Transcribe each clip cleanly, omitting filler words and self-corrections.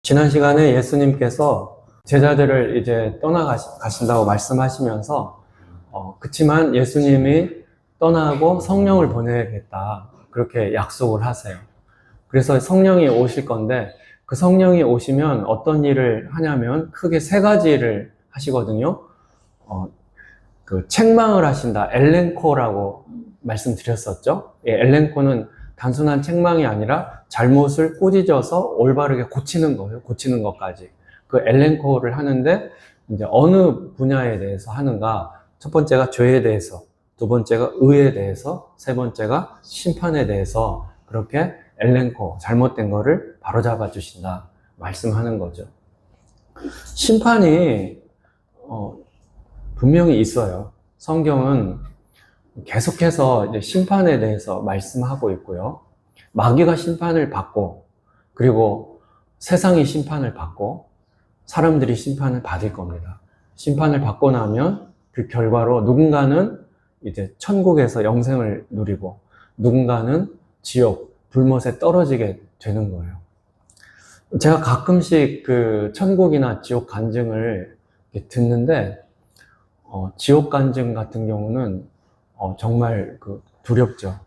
지난 시간에 예수님께서 제자들을 이제 떠나가신다고 말씀하시면서 그치만 예수님이 떠나고 성령을 보내겠다 그렇게 약속을 하세요. 그래서 성령이 오실 건데 그 성령이 오시면 어떤 일을 하냐면 크게 세 가지 일을 하시거든요. 그 책망을 하신다. 엘렌코라고 말씀드렸었죠. 엘렌코는 단순한 책망이 아니라 잘못을 꾸짖어서 올바르게 고치는 거예요. 고치는 것까지. 그 엘렌코를 하는데 이제 어느 분야에 대해서 하는가? 첫 번째가 죄에 대해서, 두 번째가 의에 대해서, 세 번째가 심판에 대해서 그렇게 엘렌코, 잘못된 거를 바로잡아 주신다 말씀하는 거죠. 심판이 분명히 있어요. 성경은 계속해서 이제 심판에 대해서 말씀하고 있고요. 마귀가 심판을 받고, 그리고 세상이 심판을 받고, 사람들이 심판을 받을 겁니다. 심판을 받고 나면 그 결과로 누군가는 이제 천국에서 영생을 누리고, 누군가는 지옥, 불못에 떨어지게 되는 거예요. 제가 가끔씩 그 천국이나 지옥 간증을 듣는데, 지옥 간증 같은 경우는 정말 두렵죠.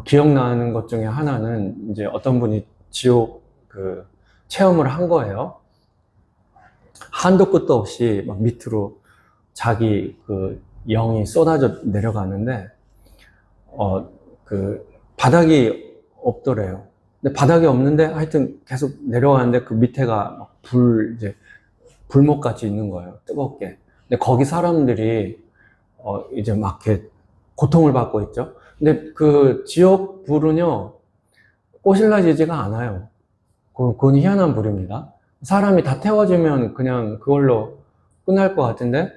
기억나는 것 중에 하나는 이제 어떤 분이 지옥 체험을 한 거예요. 한도 끝도 없이 막 밑으로 자기 영이 쏟아져 내려가는데, 바닥이 없더래요. 근데 바닥이 없는데 하여튼 계속 내려가는데 그 밑에가 막 불목같이 있는 거예요. 뜨겁게. 근데 거기 사람들이 이제 막 이렇게 고통을 받고 있죠. 근데 그 지옥 불은요, 꼬실라지지가 않아요. 그건 희한한 불입니다. 사람이 다 태워지면 그냥 그걸로 끝날 것 같은데,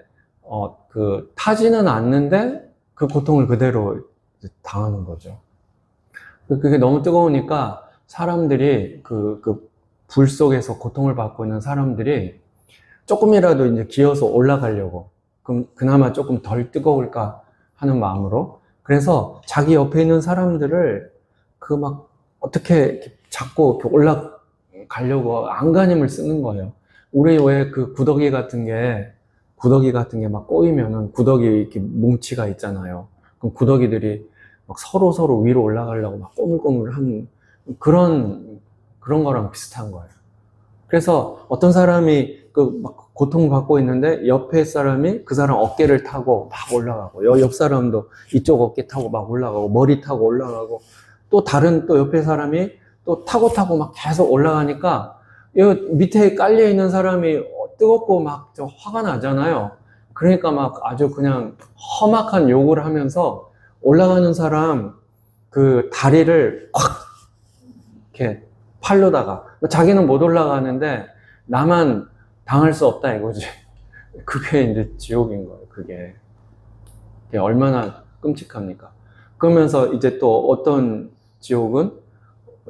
타지는 않는데 그 고통을 그대로 당하는 거죠. 그게 너무 뜨거우니까 사람들이 불 속에서 고통을 받고 있는 사람들이 조금이라도 이제 기어서 올라가려고, 그럼 그나마 조금 덜 뜨거울까 하는 마음으로, 그래서 자기 옆에 있는 사람들을 어떻게 잡고 이렇게 올라가려고 안간힘을 쓰는 거예요. 우리 왜 구더기 같은 게 막 꼬이면은 구더기 이렇게 뭉치가 있잖아요. 그럼 구더기들이 막 서로 위로 올라가려고 막 꼬물꼬물 하는 그런 거랑 비슷한 거예요. 그래서 어떤 사람이 막 고통받고 있는데 옆에 사람이 그 사람 어깨를 타고 막 올라가고, 옆 사람도 이쪽 어깨 타고 막 올라가고, 머리 타고 올라가고, 또 다른 또 옆에 사람이 또 타고 막 계속 올라가니까 이 밑에 깔려 있는 사람이 뜨겁고 막 화가 나잖아요. 그러니까 막 아주 그냥 험악한 욕을 하면서 올라가는 사람 다리를 콱 이렇게 팔로다가, 자기는 못 올라가는데 나만 당할 수 없다 이거지. 그게 이제 지옥인 거예요. 그게 얼마나 끔찍합니까? 그러면서 이제 또 어떤 지옥은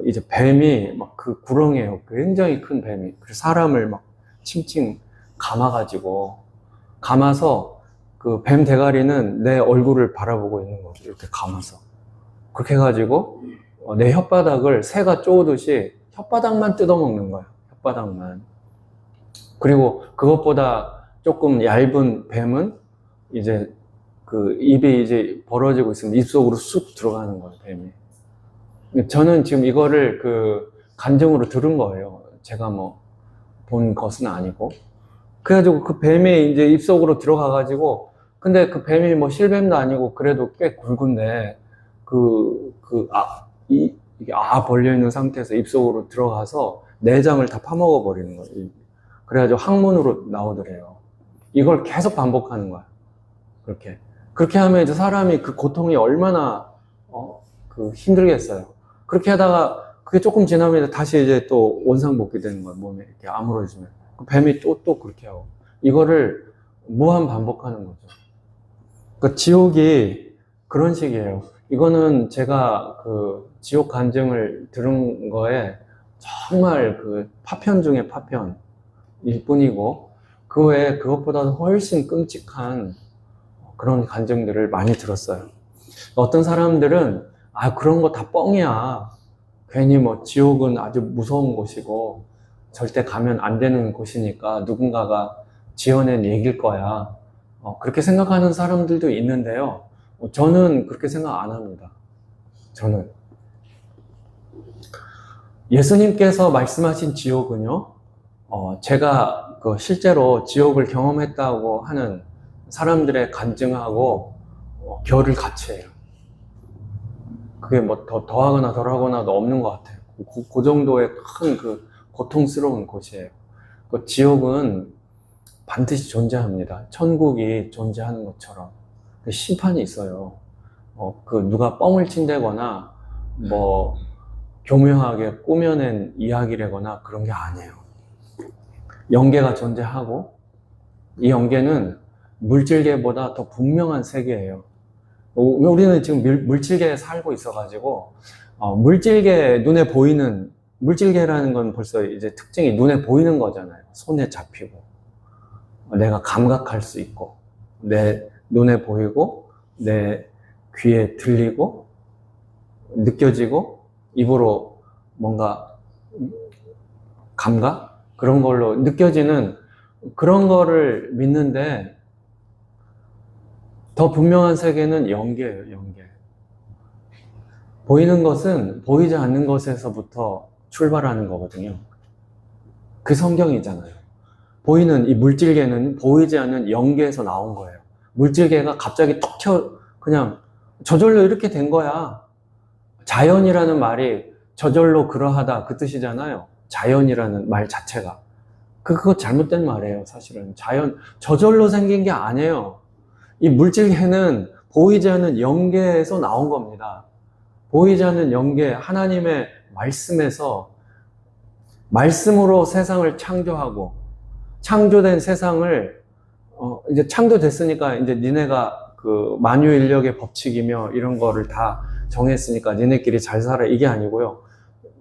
이제 뱀이 막 구렁이에요. 굉장히 큰 뱀이. 그래서 사람을 막 칭칭 감아서 뱀 대가리는 내 얼굴을 바라보고 있는 거죠. 이렇게 감아서. 그렇게 해가지고 내 혓바닥을 새가 쪼듯이 혓바닥만 뜯어먹는 거예요. 혓바닥만. 그리고 그것보다 조금 얇은 뱀은 이제 입이 이제 벌어지고 있으면 입속으로 쑥 들어가는 거예요, 뱀이. 저는 지금 이거를 간증으로 들은 거예요. 제가 뭐 본 것은 아니고. 그래가지고 그 뱀이 이제 입속으로 들어가가지고, 근데 그 뱀이 뭐 실뱀도 아니고 그래도 꽤 굵은데, 이게 벌려있는 상태에서 입속으로 들어가서 내장을 다 파먹어 버리는 거예요. 그래가지고 항문으로 나오더래요. 이걸 계속 반복하는 거야. 그렇게 하면 이제 사람이 그 고통이 얼마나, 힘들겠어요. 그렇게 하다가 그게 조금 지나면 다시 이제 또 원상복귀 되는 거예요. 몸에 이렇게 아물어지면. 뱀이 또 그렇게 하고. 이거를 무한 반복하는 거죠. 그러니까 지옥이 그런 식이에요. 이거는 제가 지옥 간증을 들은 거에 정말 파편 중에 파편일 뿐이고, 그 외에 그것보다는 훨씬 끔찍한 그런 간증들을 많이 들었어요. 어떤 사람들은 그런 거 다 뻥이야. 괜히 뭐 지옥은 아주 무서운 곳이고 절대 가면 안 되는 곳이니까 누군가가 지어낸 얘기일 거야. 그렇게 생각하는 사람들도 있는데요. 저는 그렇게 생각 안 합니다. 저는. 예수님께서 말씀하신 지옥은요, 제가 실제로 지옥을 경험했다고 하는 사람들의 간증하고 결을 같이 해요. 그게 뭐 더하거나 덜하거나도 없는 것 같아요. 그 정도의 큰 고통스러운 곳이에요. 그 지옥은 반드시 존재합니다. 천국이 존재하는 것처럼. 심판이 있어요. 누가 뻥을 친다거나, 뭐, 교묘하게 꾸며낸 이야기라거나 그런 게 아니에요. 영계가 존재하고, 이 영계는 물질계보다 더 분명한 세계예요. 우리는 지금 물질계에 살고 있어가지고, 물질계 눈에 보이는, 물질계라는 건 벌써 이제 특징이 눈에 보이는 거잖아요. 손에 잡히고, 내가 감각할 수 있고, 내 눈에 보이고, 내 귀에 들리고, 느껴지고, 입으로 뭔가 감각? 그런 걸로 느껴지는 그런 거를 믿는데, 더 분명한 세계는 영계예요, 영계. 보이는 것은 보이지 않는 것에서부터 출발하는 거거든요. 그 성경이잖아요. 보이는 이 물질계는 보이지 않는 영계에서 나온 거예요. 물질계가 갑자기 툭 그냥 저절로 이렇게 된 거야. 자연이라는 말이 저절로 그러하다 그 뜻이잖아요. 자연이라는 말 자체가. 그거 잘못된 말이에요, 사실은. 저절로 생긴 게 아니에요. 이 물질계는 보이지 않는 영계에서 나온 겁니다. 보이지 않는 영계, 하나님의 말씀에서 말씀으로 세상을 창조하고 창조된 세상을 이제 창조됐으니까 이제 니네가 만유인력의 법칙이며 이런 거를 다 정했으니까 니네끼리 잘 살아 이게 아니고요.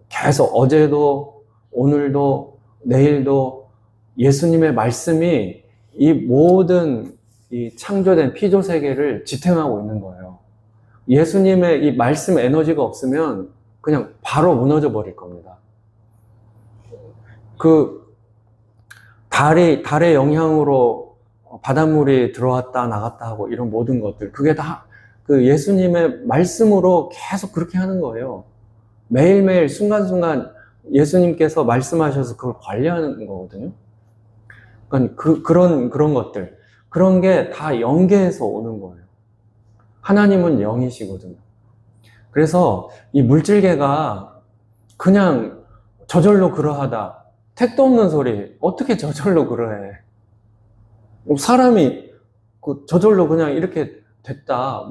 계속 어제도 오늘도 내일도 예수님의 말씀이 이 모든 이 창조된 피조 세계를 지탱하고 있는 거예요. 예수님의 이 말씀 에너지가 없으면 그냥 바로 무너져 버릴 겁니다. 달의 영향으로 바닷물이 들어왔다 나갔다 하고 이런 모든 것들, 그게 다 예수님의 말씀으로 계속 그렇게 하는 거예요. 매일매일 순간순간 예수님께서 말씀하셔서 그걸 관리하는 거거든요. 그러니까 그런 것들, 그런 게 다 영계에서 오는 거예요. 하나님은 영이시거든요. 그래서 이 물질계가 그냥 저절로 그러하다. 택도 없는 소리. 어떻게 저절로 그러해? 사람이 저절로 그냥 이렇게 됐다.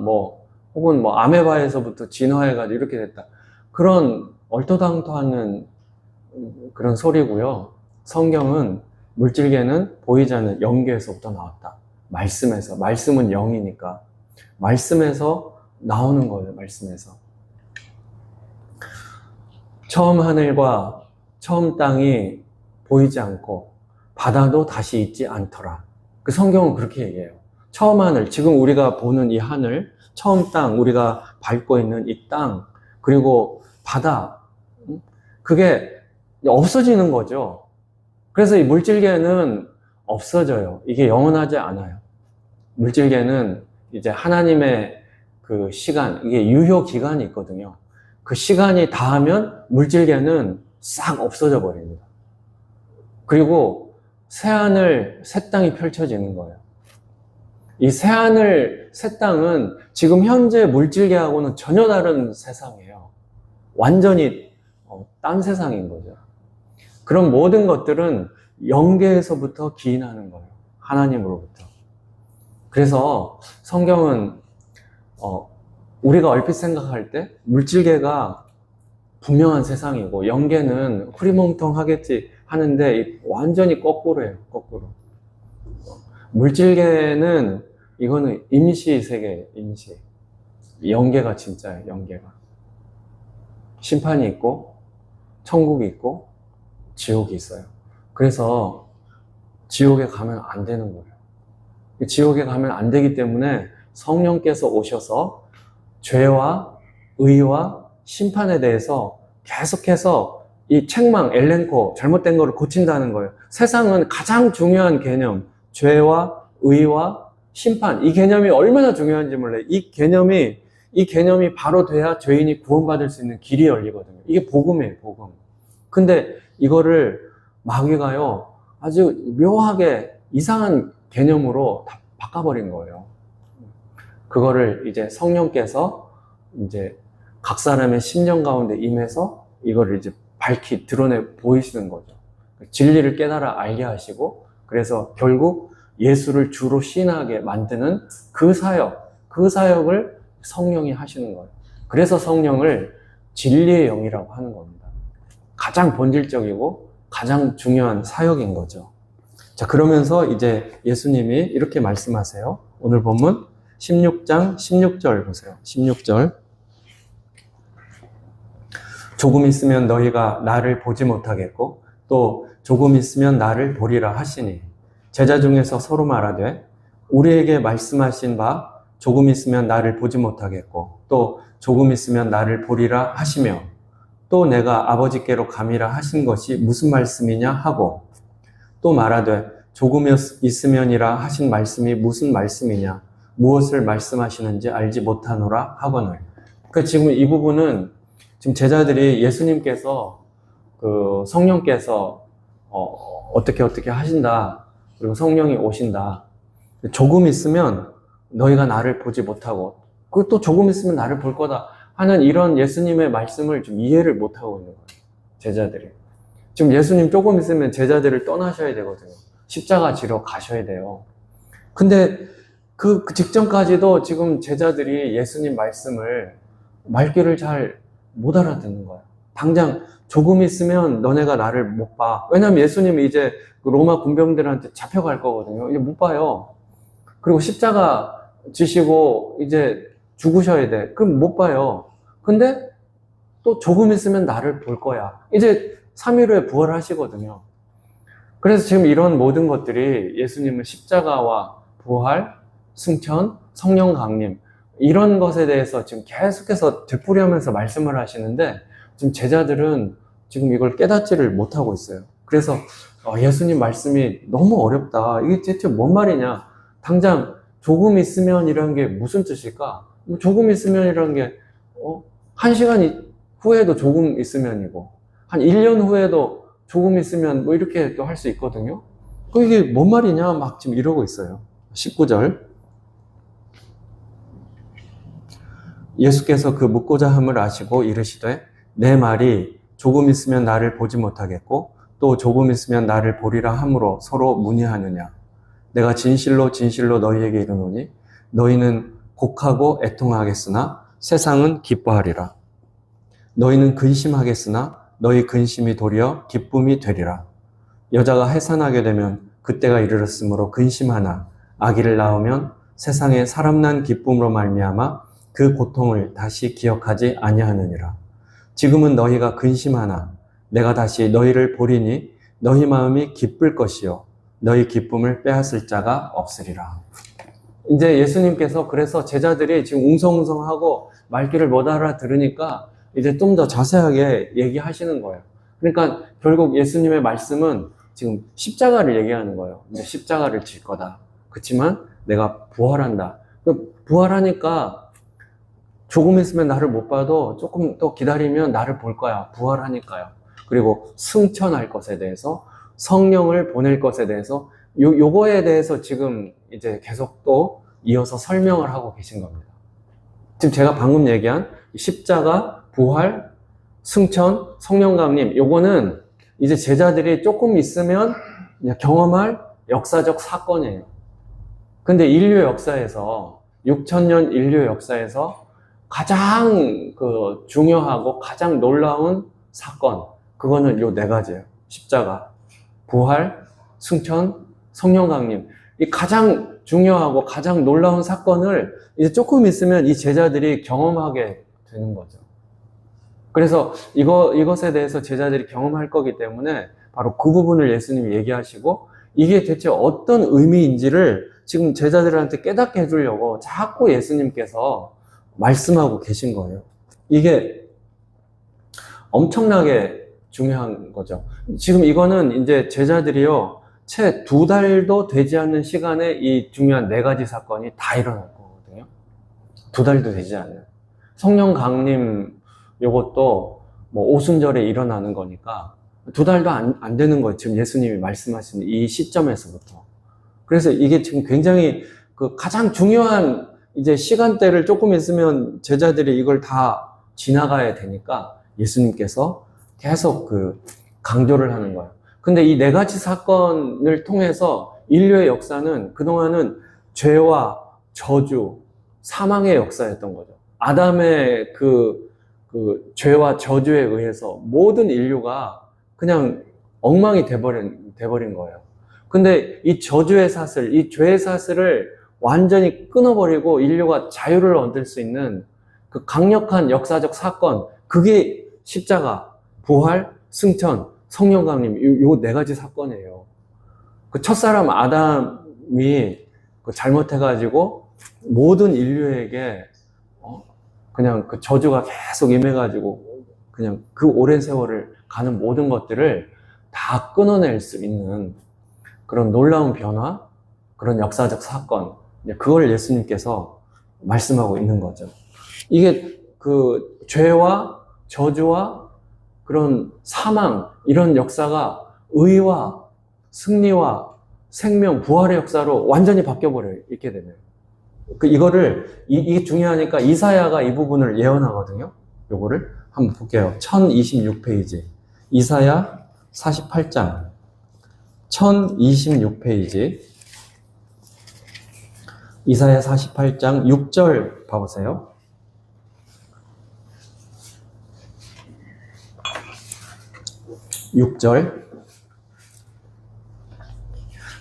혹은 아메바에서부터 진화해가지고 이렇게 됐다. 그런 얼토당토하는 그런 소리고요. 성경은 물질계는 보이지 않는 영계에서부터 나왔다. 말씀에서. 말씀은 영이니까. 말씀에서 나오는 거예요, 말씀에서. 처음 하늘과 처음 땅이 보이지 않고 바다도 다시 있지 않더라. 그 성경은 그렇게 얘기해요. 처음 하늘, 지금 우리가 보는 이 하늘, 처음 땅, 우리가 밟고 있는 이 땅, 그리고 바다, 그게 없어지는 거죠. 그래서 이 물질계는 없어져요. 이게 영원하지 않아요. 물질계는 이제 하나님의 그 시간, 이게 유효 기간이 있거든요. 그 시간이 다하면 물질계는 싹 없어져 버립니다. 그리고 새하늘, 새 땅이 펼쳐지는 거예요. 이 새하늘, 새 땅은 지금 현재 물질계하고는 전혀 다른 세상이에요. 완전히 딴 세상인 거죠. 그런 모든 것들은 영계에서부터 기인하는 거예요. 하나님으로부터. 그래서 성경은 우리가 얼핏 생각할 때 물질계가 분명한 세상이고 영계는 흐리멍텅하겠지 하는데 완전히 거꾸로예요. 거꾸로. 물질계는 이거는 임시 세계예요. 임시. 영계가 진짜예요. 영계가. 심판이 있고 천국이 있고 지옥이 있어요. 그래서 지옥에 가면 안 되는 거예요. 지옥에 가면 안 되기 때문에 성령께서 오셔서 죄와 의와 심판에 대해서 계속해서 이 책망, 엘렌코, 잘못된 거를 고친다는 거예요. 세상은 가장 중요한 개념, 죄와 의와 심판, 이 개념이 얼마나 중요한지 몰라요. 이 개념이 바로 돼야 죄인이 구원받을 수 있는 길이 열리거든요. 이게 복음이에요, 복음. 근데 이거를 마귀가요, 아주 묘하게 이상한 개념으로 다 바꿔버린 거예요. 그거를 이제 성령께서 이제 각 사람의 심령 가운데 임해서 이거를 이제 드러내 보이시는 거죠. 진리를 깨달아 알게 하시고, 그래서 결국 예수를 주로 시인하게 만드는 그 사역을 성령이 하시는 거예요. 그래서 성령을 진리의 영이라고 하는 겁니다. 가장 본질적이고 가장 중요한 사역인 거죠. 자, 그러면서 이제 예수님이 이렇게 말씀하세요. 오늘 본문 16장 16절 보세요. 16절. 조금 있으면 너희가 나를 보지 못하겠고 또 조금 있으면 나를 보리라 하시니 제자 중에서 서로 말하되 우리에게 말씀하신 바 조금 있으면 나를 보지 못하겠고 또 조금 있으면 나를 보리라 하시며 또 내가 아버지께로 감이라 하신 것이 무슨 말씀이냐 하고 또 말하되 조금 있으면이라 하신 말씀이 무슨 말씀이냐 무엇을 말씀하시는지 알지 못하노라 하거늘. 그러니까 지금 이 부분은 지금 제자들이 예수님께서 성령께서 어떻게 하신다, 그리고 성령이 오신다, 조금 있으면 너희가 나를 보지 못하고 그리고 또 조금 있으면 나를 볼 거다 하는 이런 예수님의 말씀을 좀 이해를 못하고 있는 거예요, 제자들이. 지금 예수님 조금 있으면 제자들을 떠나셔야 되거든요. 십자가 지러 가셔야 돼요. 근데 그 직전까지도 지금 제자들이 예수님 말귀를 잘 못 알아듣는 거예요. 당장 조금 있으면 너네가 나를 못 봐. 왜냐면 예수님이 이제 로마 군병들한테 잡혀갈 거거든요. 이제 못 봐요. 그리고 십자가 지시고 이제 죽으셔야 돼. 그럼 못 봐요. 근데 또 조금 있으면 나를 볼 거야. 이제 3일 후에 부활하시거든요. 그래서 지금 이런 모든 것들이 예수님은 십자가와 부활, 승천, 성령 강림 이런 것에 대해서 지금 계속해서 되풀이하면서 말씀을 하시는데 지금 제자들은 지금 이걸 깨닫지를 못하고 있어요. 그래서 예수님 말씀이 너무 어렵다. 이게 대체 뭔 말이냐. 당장 조금 있으면이라는 게 무슨 뜻일까? 조금 있으면이라는 게 1시간 후에도 조금 있으면이고 한 1년 후에도 조금 있으면 뭐 이렇게 또 할 수 있거든요. 이게 뭔 말이냐 막 지금 이러고 있어요. 19절. 예수께서 그 묻고자 함을 아시고 이르시되 내 말이 조금 있으면 나를 보지 못하겠고 또 조금 있으면 나를 보리라 함으로 서로 문의하느냐. 내가 진실로 진실로 너희에게 이르노니 너희는 곡하고 애통하겠으나 세상은 기뻐하리라. 너희는 근심하겠으나 너희 근심이 도리어 기쁨이 되리라. 여자가 해산하게 되면 그때가 이르렀으므로 근심하나 아기를 낳으면 세상에 사람 난 기쁨으로 말미암아 그 고통을 다시 기억하지 아니하느니라. 지금은 너희가 근심하나 내가 다시 너희를 보리니 너희 마음이 기쁠 것이요 너희 기쁨을 빼앗을 자가 없으리라. 이제 예수님께서 그래서 제자들이 지금 웅성웅성하고 말귀를 못 알아들으니까 이제 좀 더 자세하게 얘기하시는 거예요. 그러니까 결국 예수님의 말씀은 지금 십자가를 얘기하는 거예요. 이제 십자가를 질 거다. 그렇지만 내가 부활한다. 부활하니까 조금 있으면 나를 못 봐도 조금 또 기다리면 나를 볼 거야. 부활하니까요. 그리고 승천할 것에 대해서, 성령을 보낼 것에 대해서, 요거에 대해서 지금 이제 계속 또 이어서 설명을 하고 계신 겁니다. 지금 제가 방금 얘기한 십자가, 부활, 승천, 성령 강림, 요거는 이제 제자들이 조금 있으면 경험할 역사적 사건이에요. 근데 인류 역사에서, 6,000년 인류 역사에서 가장 중요하고 가장 놀라운 사건, 그거는 요 4가지예요. 십자가, 부활, 승천, 성령 강림. 이 가장 중요하고 가장 놀라운 사건을 이제 조금 있으면 이 제자들이 경험하게 되는 거죠. 그래서 이것에 대해서 제자들이 경험할 거기 때문에 바로 그 부분을 예수님이 얘기하시고 이게 대체 어떤 의미인지를 지금 제자들한테 깨닫게 해주려고 자꾸 예수님께서 말씀하고 계신 거예요. 이게 엄청나게 중요한 거죠. 지금 이거는 이제 제자들이요, 채 2달도 되지 않는 시간에 이 중요한 4가지 사건이 다 일어날 거거든요. 2달도 되지 않는. 성령 강림 요것도 뭐 오순절에 일어나는 거니까 2달도 안 되는 거예요. 지금 예수님이 말씀하시는 이 시점에서부터. 그래서 이게 지금 굉장히 그 가장 중요한 이제 시간대를 조금 있으면 제자들이 이걸 다 지나가야 되니까 예수님께서 계속 그 강조를 하는 거예요. 근데 이 4가지 사건을 통해서 인류의 역사는 그동안은 죄와 저주, 사망의 역사였던 거죠. 아담의 그 죄와 저주에 의해서 모든 인류가 그냥 엉망이 돼버린 거예요. 근데 이 저주의 사슬, 이 죄의 사슬을 완전히 끊어버리고 인류가 자유를 얻을 수 있는 그 강력한 역사적 사건, 그게 십자가, 부활, 승천, 성령 강림, 요 4가지 사건이에요. 그 첫사람 아담이 잘못해가지고 모든 인류에게 그냥 그 저주가 계속 임해가지고 그냥 그 오랜 세월을 가는 모든 것들을 다 끊어낼 수 있는 그런 놀라운 변화, 그런 역사적 사건, 그걸 예수님께서 말씀하고 있는 거죠. 이게 그 죄와 저주와 그런 사망, 이런 역사가 의와 승리와 생명, 부활의 역사로 완전히 바뀌어버려요. 이렇게 되면. 이게 중요하니까 이사야가 이 부분을 예언하거든요. 요거를 한번 볼게요. 1026페이지. 이사야 48장. 1026페이지. 이사야 48장 6절 봐보세요. 6절.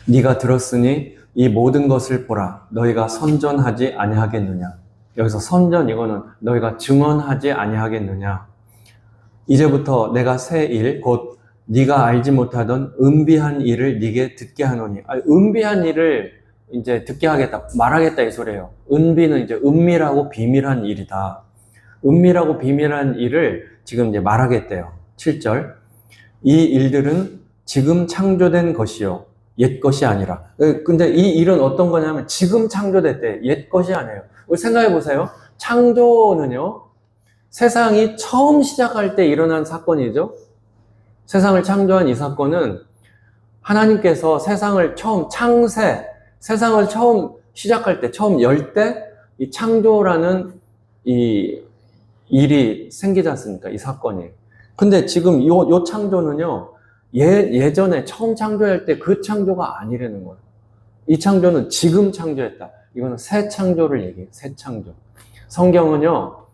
네가 들었으니 이 모든 것을 보라. 너희가 선전하지 아니하겠느냐. 여기서 선전, 이거는 너희가 증언하지 아니하겠느냐. 이제부터 내가 새 일, 곧 네가 알지 못하던 은비한 일을 네게 듣게 하노니. 은비한 일을 이제 듣게 하겠다, 말하겠다, 이 소리예요. 은비는 이제 은밀하고 비밀한 일이다. 은밀하고 비밀한 일을 지금 이제 말하겠대요. 7절. 이 일들은 지금 창조된 것이요, 옛 것이 아니라. 근데 이 일은 어떤 거냐면 지금 창조됐대. 옛 것이 아니에요. 우리 생각해 보세요. 창조는요, 세상이 처음 시작할 때 일어난 사건이죠. 세상을 창조한 이 사건은 하나님께서 세상을 처음 세상을 처음 시작할 때, 처음 열 때 이 창조라는 이 일이 생기지 않습니까? 이 사건이. 근데 지금 요 창조는요, 예전에 처음 창조할 때 그 창조가 아니라는 거예요. 이 창조는 지금 창조했다. 이거는 새 창조를 얘기해요. 새 창조. 성경은요,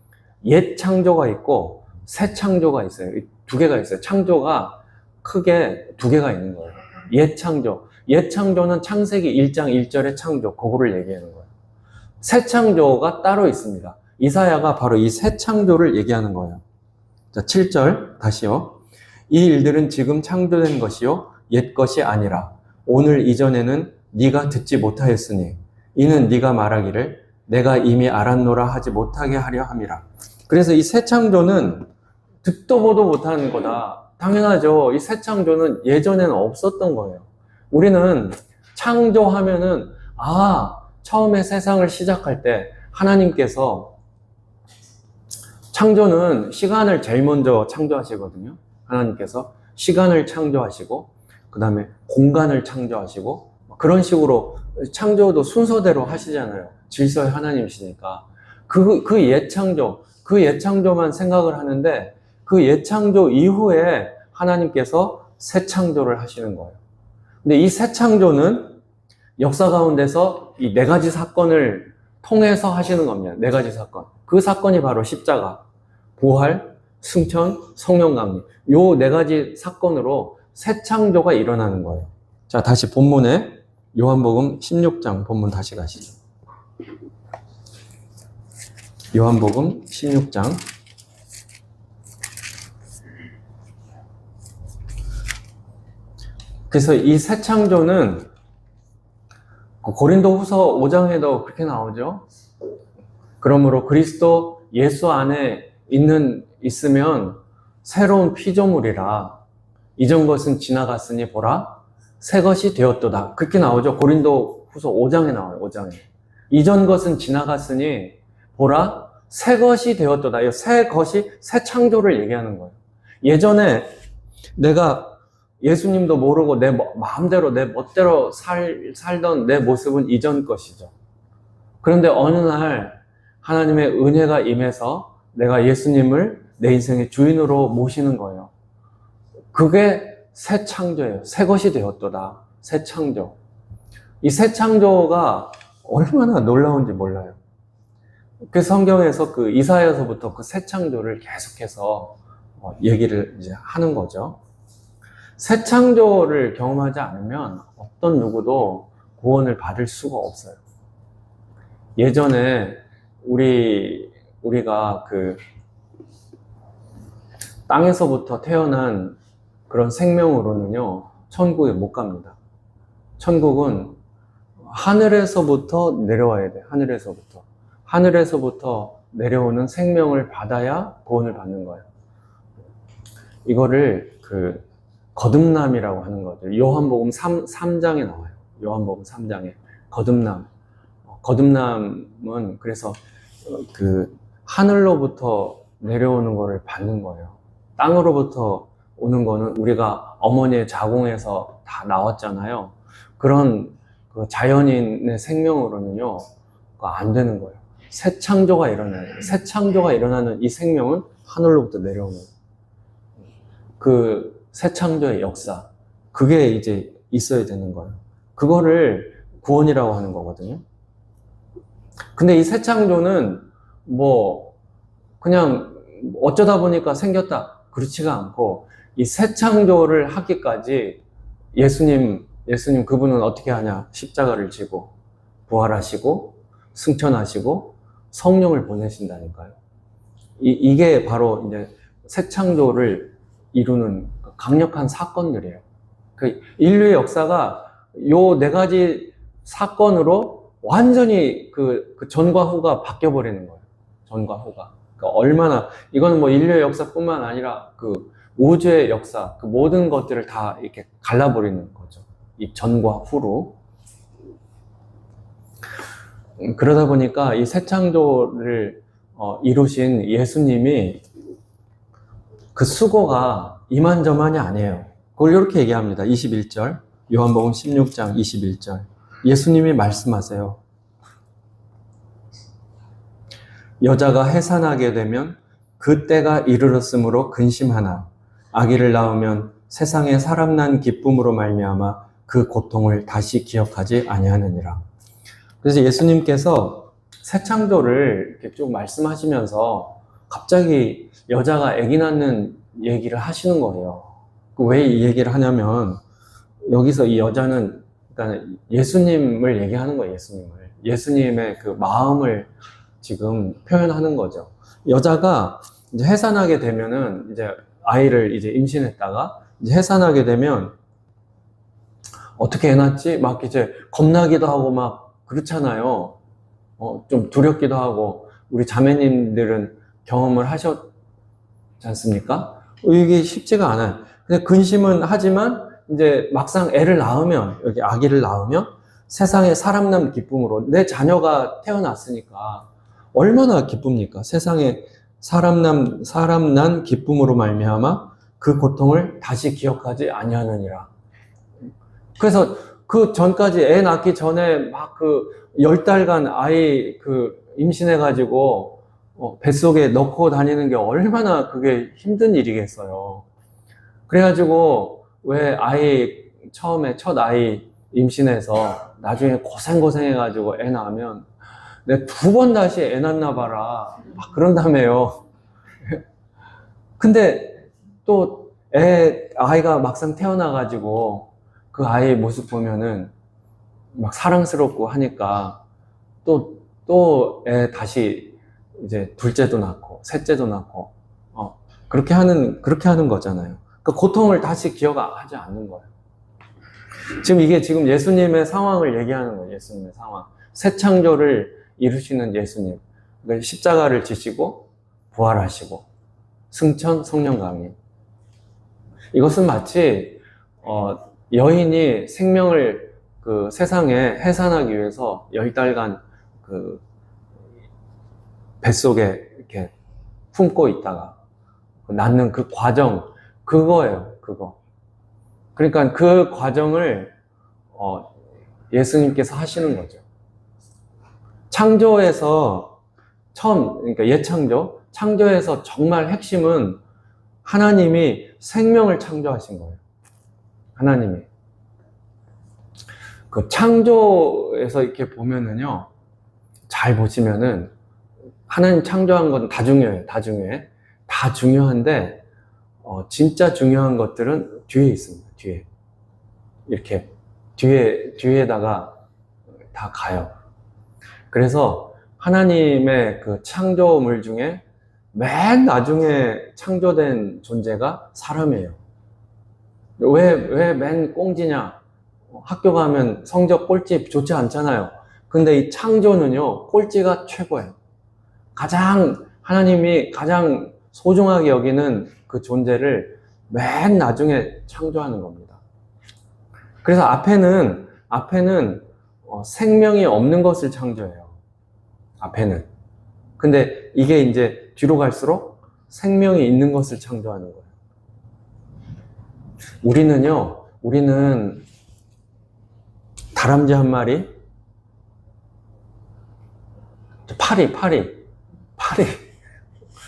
옛 창조가 있고 새 창조가 있어요. 2개가 있어요. 창조가 크게 2개가 있는 거예요. 옛 창조. 옛 창조는 창세기 1장 1절의 창조, 그거를 얘기하는 거예요. 새 창조가 따로 있습니다. 이사야가 바로 이 새 창조를 얘기하는 거예요. 자, 7절 다시요. 이 일들은 지금 창조된 것이요, 옛 것이 아니라 오늘 이전에는 네가 듣지 못하였으니 이는 네가 말하기를 내가 이미 알았노라 하지 못하게 하려 함이라. 그래서 이 새 창조는 듣도 보도 못하는 거다. 당연하죠. 이 새 창조는 예전에는 없었던 거예요. 우리는 창조하면은 처음에 세상을 시작할 때 하나님께서, 창조는 시간을 제일 먼저 창조하시거든요. 하나님께서 시간을 창조하시고 그 다음에 공간을 창조하시고 그런 식으로 창조도 순서대로 하시잖아요. 질서의 하나님이시니까. 그 옛창조만 생각을 하는데 그 옛창조 이후에 하나님께서 새 창조를 하시는 거예요. 근데 이 새 창조는 역사 가운데서 이 4가지 사건을 통해서 하시는 겁니다. 4가지 사건. 그 사건이 바로 십자가, 부활, 승천, 성령 강림. 요 4가지 사건으로 새 창조가 일어나는 거예요. 자, 다시 본문에 요한복음 16장 본문 다시 가시죠. 요한복음 16장. 그래서 이 새 창조는 고린도후서 5장에도 그렇게 나오죠. 그러므로 그리스도 예수 안에 있으면 새로운 피조물이라 이전 것은 지나갔으니 보라 새 것이 되었도다. 그렇게 나오죠. 고린도 후서 5장에 나와요. 5장에. 이전 것은 지나갔으니 보라 새 것이 되었도다. 이 새 것이 새 창조를 얘기하는 거예요. 예전에 내가 예수님도 모르고 내 마음대로 내 멋대로 살던 내 모습은 이전 것이죠. 그런데 어느 날 하나님의 은혜가 임해서 내가 예수님을 내 인생의 주인으로 모시는 거예요. 그게 새 창조예요. 새 것이 되었도다. 새 창조. 이 새 창조가 얼마나 놀라운지 몰라요. 그 성경에서 그 이사야서부터 그 새 창조를 계속해서 얘기를 이제 하는 거죠. 새 창조를 경험하지 않으면 어떤 누구도 구원을 받을 수가 없어요. 예전에 우리가 그 땅에서부터 태어난 그런 생명으로는요, 천국에 못 갑니다. 천국은 하늘에서부터 내려와야 돼. 하늘에서부터 내려오는 생명을 받아야 구원을 받는 거예요. 이거를 그 거듭남이라고 하는 거죠. 요한복음 3장에 나와요. 요한복음 3장에 거듭남. 거듭남은 그래서 그 하늘로부터 내려오는 거를 받는 거예요. 땅으로부터 오는 거는 우리가 어머니의 자궁에서 다 나왔잖아요. 그런 그 자연인의 생명으로는요, 안 되는 거예요. 새 창조가 일어나요. 새 창조가 일어나는 이 생명은 하늘로부터 내려오는 그 새 창조의 역사. 그게 이제 있어야 되는 거예요. 그거를 구원이라고 하는 거거든요. 근데 이 새 창조는 뭐 그냥 어쩌다 보니까 생겼다. 그렇지가 않고 이 새 창조를 하기까지 예수님 그분은 어떻게 하냐? 십자가를 지고 부활하시고 승천하시고 성령을 보내신다니까요. 이게 바로 이제 새 창조를 이루는 강력한 사건들이에요. 그 인류의 역사가 요 네 가지 사건으로 완전히 그 전과 후가 바뀌어 버리는 거예요. 전과 후가. 그러니까 얼마나 이거는 뭐 인류의 역사뿐만 아니라 그 우주의 역사, 그 모든 것들을 다 이렇게 갈라버리는 거죠. 이 전과 후로. 그러다 보니까 이 새 창조를 이루신 예수님이 그 수고가 이만저만이 아니에요. 그걸 이렇게 얘기합니다. 21절, 요한복음 16장 21절. 예수님이 말씀하세요. 여자가 해산하게 되면 그 때가 이르렀으므로 근심하나 아기를 낳으면 세상에 사람 난 기쁨으로 말미암아 그 고통을 다시 기억하지 아니하느니라. 그래서 예수님께서 새 창조를 이렇게 쭉 말씀하시면서 갑자기 여자가 아기 낳는 얘기를 하시는 거예요. 왜 이 얘기를 하냐면 여기서 이 여자는 그러니까 예수님을 얘기하는 거예요. 예수님의 그 마음을 지금 표현하는 거죠. 여자가 이제 해산하게 되면은 이제 아이를 이제 임신했다가 이제 해산하게 되면 어떻게 해놨지? 막 이제 겁나기도 하고 막 그렇잖아요. 좀 두렵기도 하고 우리 자매님들은 경험을 하셨지 않습니까? 이게 쉽지가 않아요. 근데 근심은 하지만 이제 막상 애를 낳으면 여기 아기를 낳으면 세상에 사람 난 기쁨으로 내 자녀가 태어났으니까 얼마나 기쁩니까? 세상에 사람 난 기쁨으로 말미암아 그 고통을 다시 기억하지 아니하느니라. 그래서 그 전까지 애 낳기 전에 막 그 10달간 아이 그 임신해가지고 뱃속에 넣고 다니는 게 얼마나 그게 힘든 일이겠어요. 그래가지고 왜 처음에 첫 아이 임신해서 나중에 고생해가지고 애 낳으면 내 2번 다시 애 낳나 봐라 막 그런다며요. 근데 또 아이가 막상 태어나가지고 그 아이의 모습 보면은 막 사랑스럽고 하니까 또 애 다시 이제 둘째도 낳고 셋째도 낳고 그렇게 하는 거잖아요. 그 고통을 다시 기억하지 않는 거예요. 지금 예수님의 상황을 얘기하는 거예요. 예수님의 상황. 새 창조를 이루시는 예수님. 그러니까 십자가를 지시고 부활하시고 승천, 성령 강림. 이것은 마치 여인이 생명을 그 세상에 해산하기 위해서 10달간 그 뱃속에 이렇게 품고 있다가 낳는 그 과정, 그거예요, 그거. 그러니까 그 과정을 예수님께서 하시는 거죠. 창조에서 처음, 그러니까 예창조, 창조에서 정말 핵심은 하나님이 생명을 창조하신 거예요. 하나님이. 그 창조에서 이렇게 보면은요, 잘 보시면은 하나님 창조한 건 다 중요해요. 다 중요해. 다 중요한데 진짜 중요한 것들은 뒤에 있습니다. 뒤에. 이렇게 뒤에다가 다 가요. 그래서 하나님의 그 창조물 중에 맨 나중에 창조된 존재가 사람이에요. 왜 맨 꽁지냐? 학교 가면 성적 꼴찌 좋지 않잖아요. 근데 이 창조는요, 꼴찌가 최고예요. 하나님이 가장 소중하게 여기는 그 존재를 맨 나중에 창조하는 겁니다. 그래서 앞에는 생명이 없는 것을 창조해요. 앞에는. 근데 이게 이제 뒤로 갈수록 생명이 있는 것을 창조하는 거예요. 우리는 다람쥐 한 마리, 파리,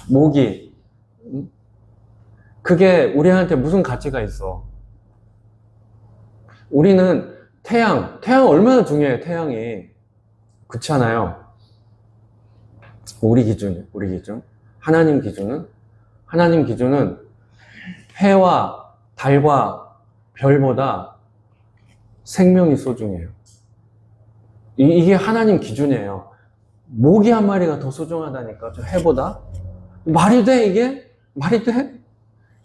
모기. 그게 우리한테 무슨 가치가 있어? 우리는 태양 얼마나 중요해요, 태양이. 그렇지 않아요? 우리 기준. 하나님 기준은 해와 달과 별보다 생명이 소중해요. 이게 하나님 기준이에요. 모기 한 마리가 더 소중하다니까, 저 해보다. 말이 돼, 이게? 말이 돼?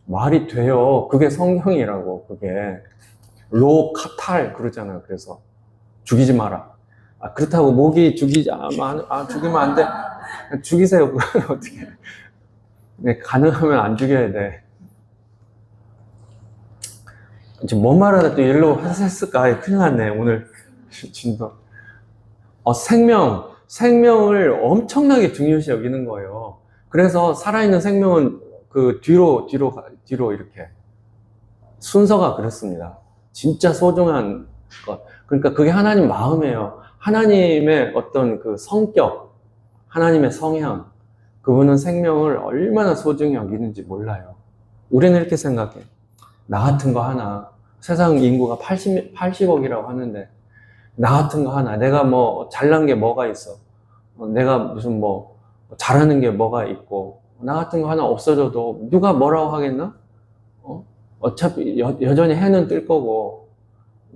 말이 돼요. 그게 성경이라고, 그게. 로카탈 그러잖아요. 그래서 죽이지 마라. 그렇다고 모기 죽이면 안 돼. 죽이세요. 어떻게? 네, 가능하면 안 죽여야 돼. 지금 뭔 말하다 또 일로 했을까? 큰일 났네. 오늘 진도. 생명을 엄청나게 중요시 여기는 거예요. 그래서 살아있는 생명은 그 뒤로 이렇게 순서가 그렇습니다. 진짜 소중한 것. 그러니까 그게 하나님 마음이에요. 하나님의 어떤 그 성격, 하나님의 성향, 그분은 생명을 얼마나 소중히 여기는지 몰라요. 우리는 이렇게 생각해. 나 같은 거 하나, 세상 인구가 80억이라고 하는데, 나 같은 거 하나, 내가 뭐 잘난 게 뭐가 있어? 내가 무슨 뭐 잘하는 게 뭐가 있고, 나 같은 거 하나 없어져도 누가 뭐라고 하겠나? 어차피 여전히 해는 뜰 거고,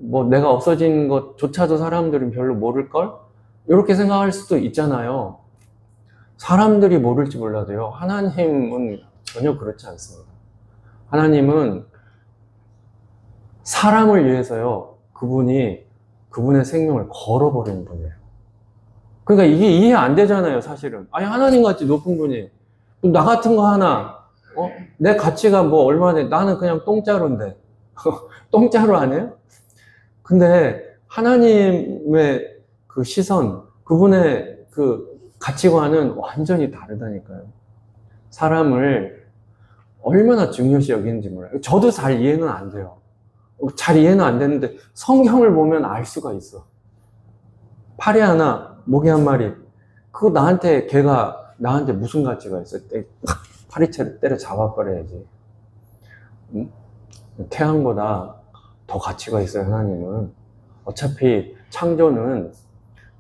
뭐 내가 없어진 것조차도 사람들은 별로 모를걸? 이렇게 생각할 수도 있잖아요. 사람들이 모를지 몰라도요, 하나님은 전혀 그렇지 않습니다. 하나님은 사람을 위해서요, 그분의 생명을 걸어버리는 분이에요. 그러니까 이게 이해 안 되잖아요, 사실은. 아니, 하나님 같이 높은 분이, 나 같은 거 하나, 내 가치가 뭐 얼마나, 나는 그냥 똥자루인데. 똥자루 아니에요? 근데 하나님의 그 시선, 그분의 그 가치관은 완전히 다르다니까요. 사람을 얼마나 중요시 여기는지 몰라요. 저도 잘 이해는 안 돼요. 잘 이해는 안 되는데 성경을 보면 알 수가 있어. 파리 하나, 모기 한 마리. 그거 걔가 나한테 무슨 가치가 있어? 파리채를 때려 잡아버려야지. 응? 태양보다 더 가치가 있어요, 하나님은. 어차피 창조는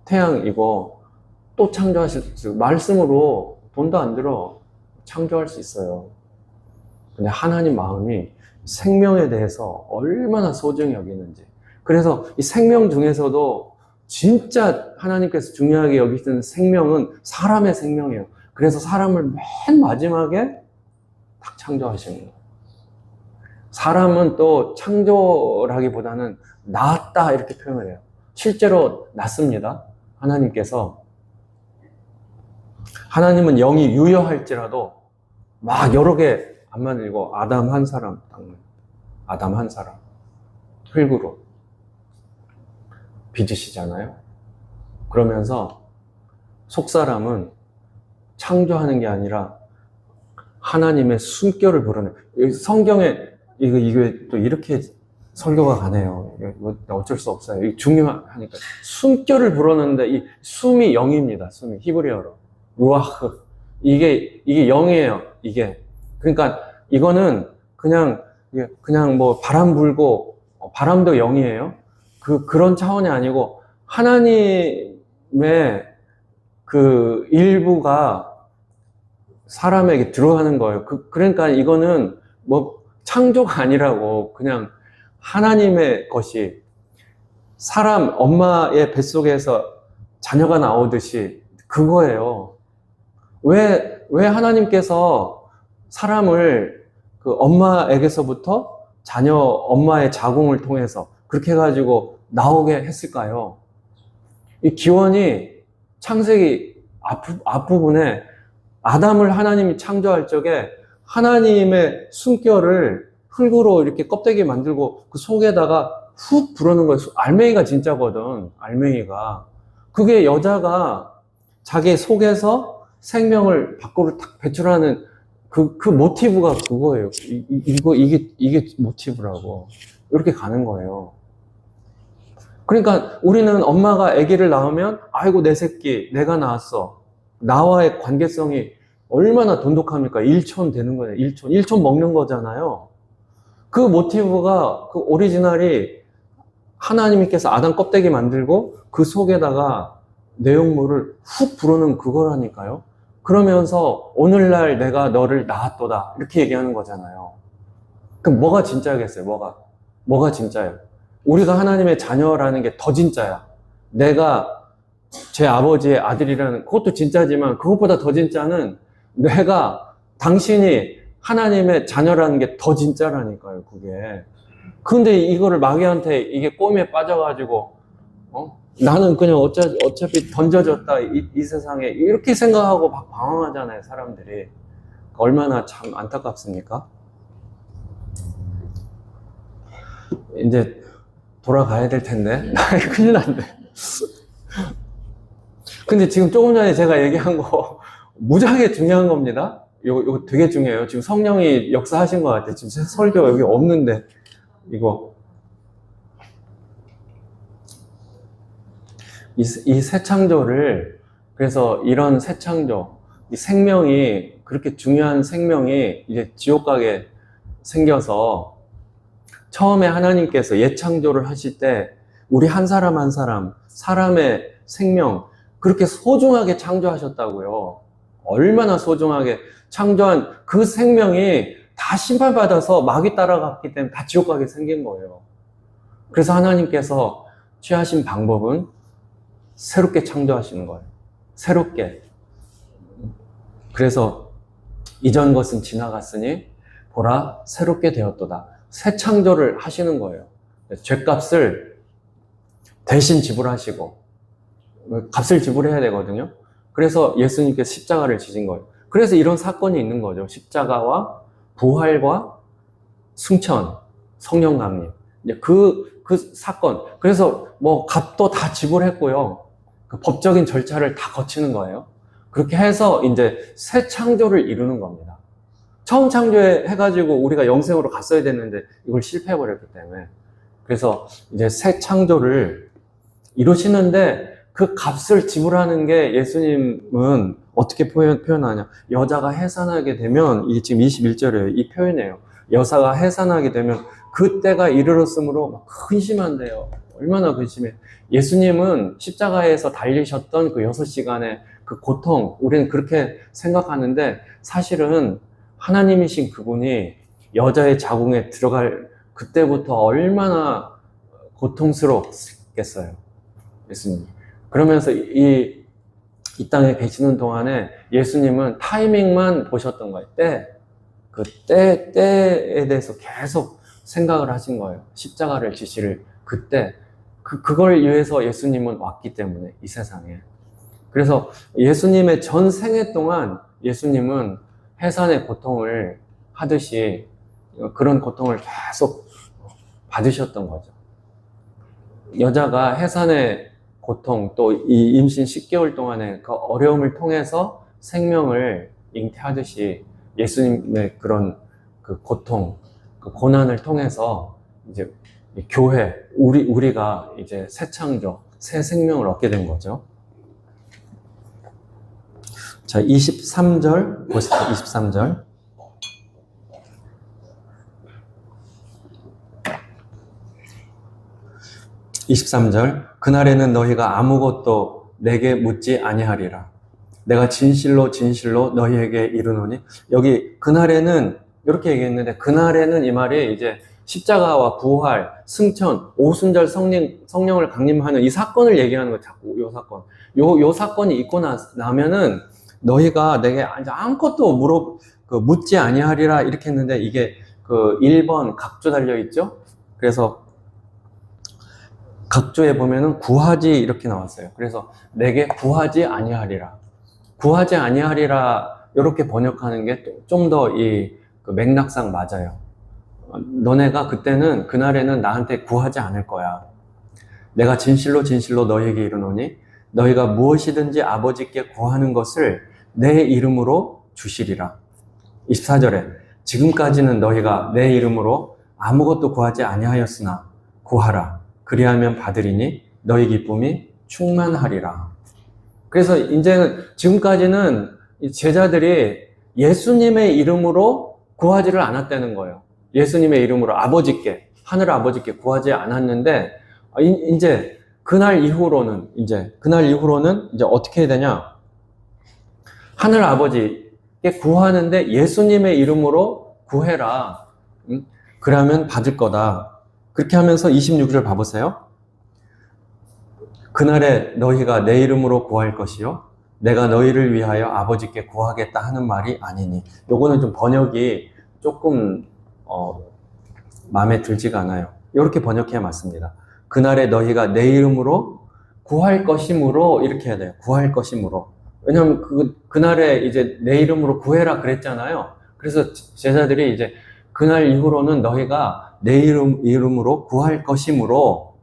태양이고 또 창조하실 수, 말씀으로 돈도 안 들어 창조할 수 있어요. 근데 하나님 마음이 생명에 대해서 얼마나 소중히 여기는지. 그래서 이 생명 중에서도 진짜 하나님께서 중요하게 여기시는 생명은 사람의 생명이에요. 그래서 사람을 맨 마지막에 딱 창조하시는 거예요. 사람은 또 창조라기보다는 낳았다 이렇게 표현을 해요. 실제로 낳습니다. 하나님은 영이 유효할지라도 막 여러 개 안 만들고 아담 한 사람, 아담 한 사람 흙으로 빚으시잖아요. 그러면서 속사람은 창조하는 게 아니라 하나님의 숨결을 부르는, 성경에 이게 또 이렇게 설교가 가네요. 이거 어쩔 수 없어요. 이게 중요하니까. 숨결을 불었는데 이 숨이 영입니다. 숨이 히브리어로 루아흐. 이게 영이에요. 이게. 그러니까 이거는 그냥 뭐 바람 불고, 바람도 영이에요. 그런 차원이 아니고 하나님의 그 일부가 사람에게 들어가는 거예요. 그러니까 이거는 뭐 창조가 아니라고, 그냥 하나님의 것이, 사람 엄마의 뱃속에서 자녀가 나오듯이 그거예요. 왜 하나님께서 사람을 그 엄마에게서부터 엄마의 자궁을 통해서 그렇게 해가지고 나오게 했을까요? 이 기원이 창세기 앞부분에 아담을 하나님이 창조할 적에 하나님의 숨결을 흙으로 이렇게 껍데기 만들고 그 속에다가 훅 불어넣은 거예요. 알맹이가 진짜거든, 알맹이가. 그게 여자가 자기 속에서 생명을 밖으로 탁 배출하는 그 모티브가 그거예요. 이게 모티브라고. 이렇게 가는 거예요. 그러니까 우리는 엄마가 아기를 낳으면, 아이고, 내 새끼, 내가 낳았어. 나와의 관계성이 얼마나 돈독합니까? 일촌 되는 거예요. 일촌 먹는 거잖아요. 그 모티브가, 그 오리지널이 하나님께서 아담 껍데기 만들고 그 속에다가 내용물을 훅 불어넣은 그거라니까요. 그러면서 오늘날 내가 너를 낳았도다, 이렇게 얘기하는 거잖아요. 그럼 뭐가 진짜겠어요? 뭐가 진짜예요? 우리가 하나님의 자녀라는 게 더 진짜야. 내가 제 아버지의 아들이라는 그것도 진짜지만, 그것보다 더 진짜는 당신이 하나님의 자녀라는 게 더 진짜라니까요, 그게. 근데 이거를 마귀한테 이게 꿈에 빠져가지고, 나는 그냥 어차피 던져졌다, 이 세상에. 이렇게 생각하고 막 방황하잖아요, 사람들이. 얼마나 참 안타깝습니까? 이제 돌아가야 될 텐데. 큰일 났네. 근데 지금 조금 전에 제가 얘기한 거 무지하게 중요한 겁니다. 이거 되게 중요해요. 지금 성령이 역사하신 것 같아요. 지금 설교 여기 없는데, 이거. 이 새 창조를, 그래서 이런 새 창조, 이 생명이, 그렇게 중요한 생명이 이제 지옥 가게 생겨서, 처음에 하나님께서 예창조를 하실 때 우리 한 사람 한 사람, 사람의 생명 그렇게 소중하게 창조하셨다고요. 얼마나 소중하게 창조한 그 생명이 다 심판받아서 마귀 따라갔기 때문에 다 지옥 가게 생긴 거예요. 그래서 하나님께서 취하신 방법은 새롭게 창조하시는 거예요. 새롭게. 그래서 이전 것은 지나갔으니 보라 새롭게 되었도다. 새 창조를 하시는 거예요. 죄값을 대신 지불하시고, 값을 지불해야 되거든요. 그래서 예수님께서 십자가를 지신 거예요. 그래서 이런 사건이 있는 거죠. 십자가와 부활과 승천, 성령 강림. 그 사건. 그래서 뭐 값도 다 지불했고요. 그 법적인 절차를 다 거치는 거예요. 그렇게 해서 이제 새 창조를 이루는 겁니다. 처음 창조해가지고 우리가 영생으로 갔어야 됐는데 이걸 실패해버렸기 때문에. 그래서 이제 새 창조를 이루시는데 그 값을 지불하는 게 예수님은 어떻게 표현하냐. 여자가 해산하게 되면, 이게 지금 21절에 이 표현이에요. 여자가 해산하게 되면 그때가 이르렀으므로 막 근심한대요. 얼마나 근심해. 예수님은 십자가에서 달리셨던 그 6시간의 그 고통, 우리는 그렇게 생각하는데 사실은 하나님이신 그분이 여자의 자궁에 들어갈 그때부터 얼마나 고통스럽겠어요, 예수님. 그러면서 이 땅에 계시는 동안에 예수님은 타이밍만 보셨던 거예요. 때에 대해서 계속 생각을 하신 거예요. 십자가를 지실 그때. 그걸 위해서 예수님은 왔기 때문에, 이 세상에. 그래서 예수님의 전 생애 동안 예수님은 해산의 고통을 하듯이 그런 고통을 계속 받으셨던 거죠. 여자가 해산의 고통, 또 이 임신 10개월 동안의 그 어려움을 통해서 생명을 잉태하듯이 예수님의 그런 그 고통, 그 고난을 통해서 이제 교회, 우리가 이제 새 창조, 새 생명을 얻게 된 거죠. 자, 23절 보시죠. 23절. 23절. 그날에는 너희가 아무것도 내게 묻지 아니하리라. 내가 진실로 진실로 너희에게 이르노니. 여기 그날에는 이렇게 얘기했는데, 그날에는 이 말이 이제 십자가와 부활, 승천, 오순절 성령을 강림하는 이 사건을 얘기하는 거예요. 자꾸 요 사건. 요 사건이 있고 나면은 너희가 내게 아무것도 묻지 아니하리라 이렇게 했는데, 이게 그 1번 각조 달려있죠? 그래서 각조에 보면은 구하지 이렇게 나왔어요. 그래서 내게 구하지 아니하리라. 구하지 아니하리라 이렇게 번역하는 게 좀 더 그 맥락상 맞아요. 너네가 그때는 그날에는 나한테 구하지 않을 거야. 내가 진실로 진실로 너희에게 이르노니 너희가 무엇이든지 아버지께 구하는 것을 내 이름으로 주시리라. 24절에 지금까지는 너희가 내 이름으로 아무것도 구하지 아니하였으나 구하라. 그리하면 받으리니 너희 기쁨이 충만하리라. 그래서 이제는 지금까지는 제자들이 예수님의 이름으로 구하지를 않았다는 거예요. 예수님의 이름으로 아버지께, 하늘 아버지께 구하지 않았는데, 이제 그날 이후로는 이제 어떻게 해야 되냐? 하늘 아버지께 구하는데 예수님의 이름으로 구해라. 그러면 받을 거다. 그렇게 하면서 26절 봐보세요. 그날에 너희가 내 이름으로 구할 것이요 내가 너희를 위하여 아버지께 구하겠다 하는 말이 아니니. 요거는 좀 번역이 조금 마음에 들지가 않아요. 이렇게 번역해야 맞습니다. 그날에 너희가 내 이름으로 구할 것이므로 이렇게 해야 돼요. 구할 것이므로. 왜냐면 그날에 이제 내 이름으로 구해라 그랬잖아요. 그래서 제자들이 이제 그날 이후로는 너희가 내 이름으로 구할 것이므로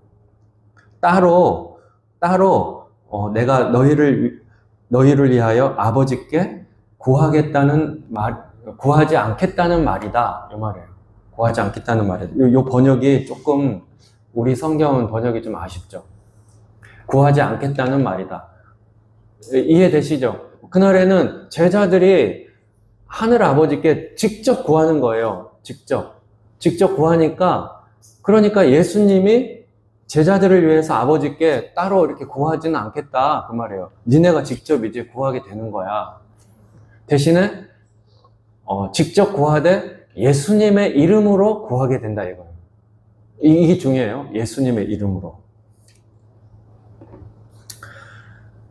따로 내가 너희를 위하여 아버지께 구하지 않겠다는 말이다. 이 말이에요. 구하지 않겠다는 말이에요. 요 번역이 조금, 우리 성경은 번역이 좀 아쉽죠. 구하지 않겠다는 말이다. 이해되시죠? 그날에는 제자들이 하늘 아버지께 직접 구하는 거예요. 직접 구하니까, 그러니까 예수님이 제자들을 위해서 아버지께 따로 이렇게 구하지는 않겠다. 그 말이에요. 니네가 직접 이제 구하게 되는 거야. 대신에, 직접 구하되 예수님의 이름으로 구하게 된다 이거예요. 이게 중요해요. 예수님의 이름으로.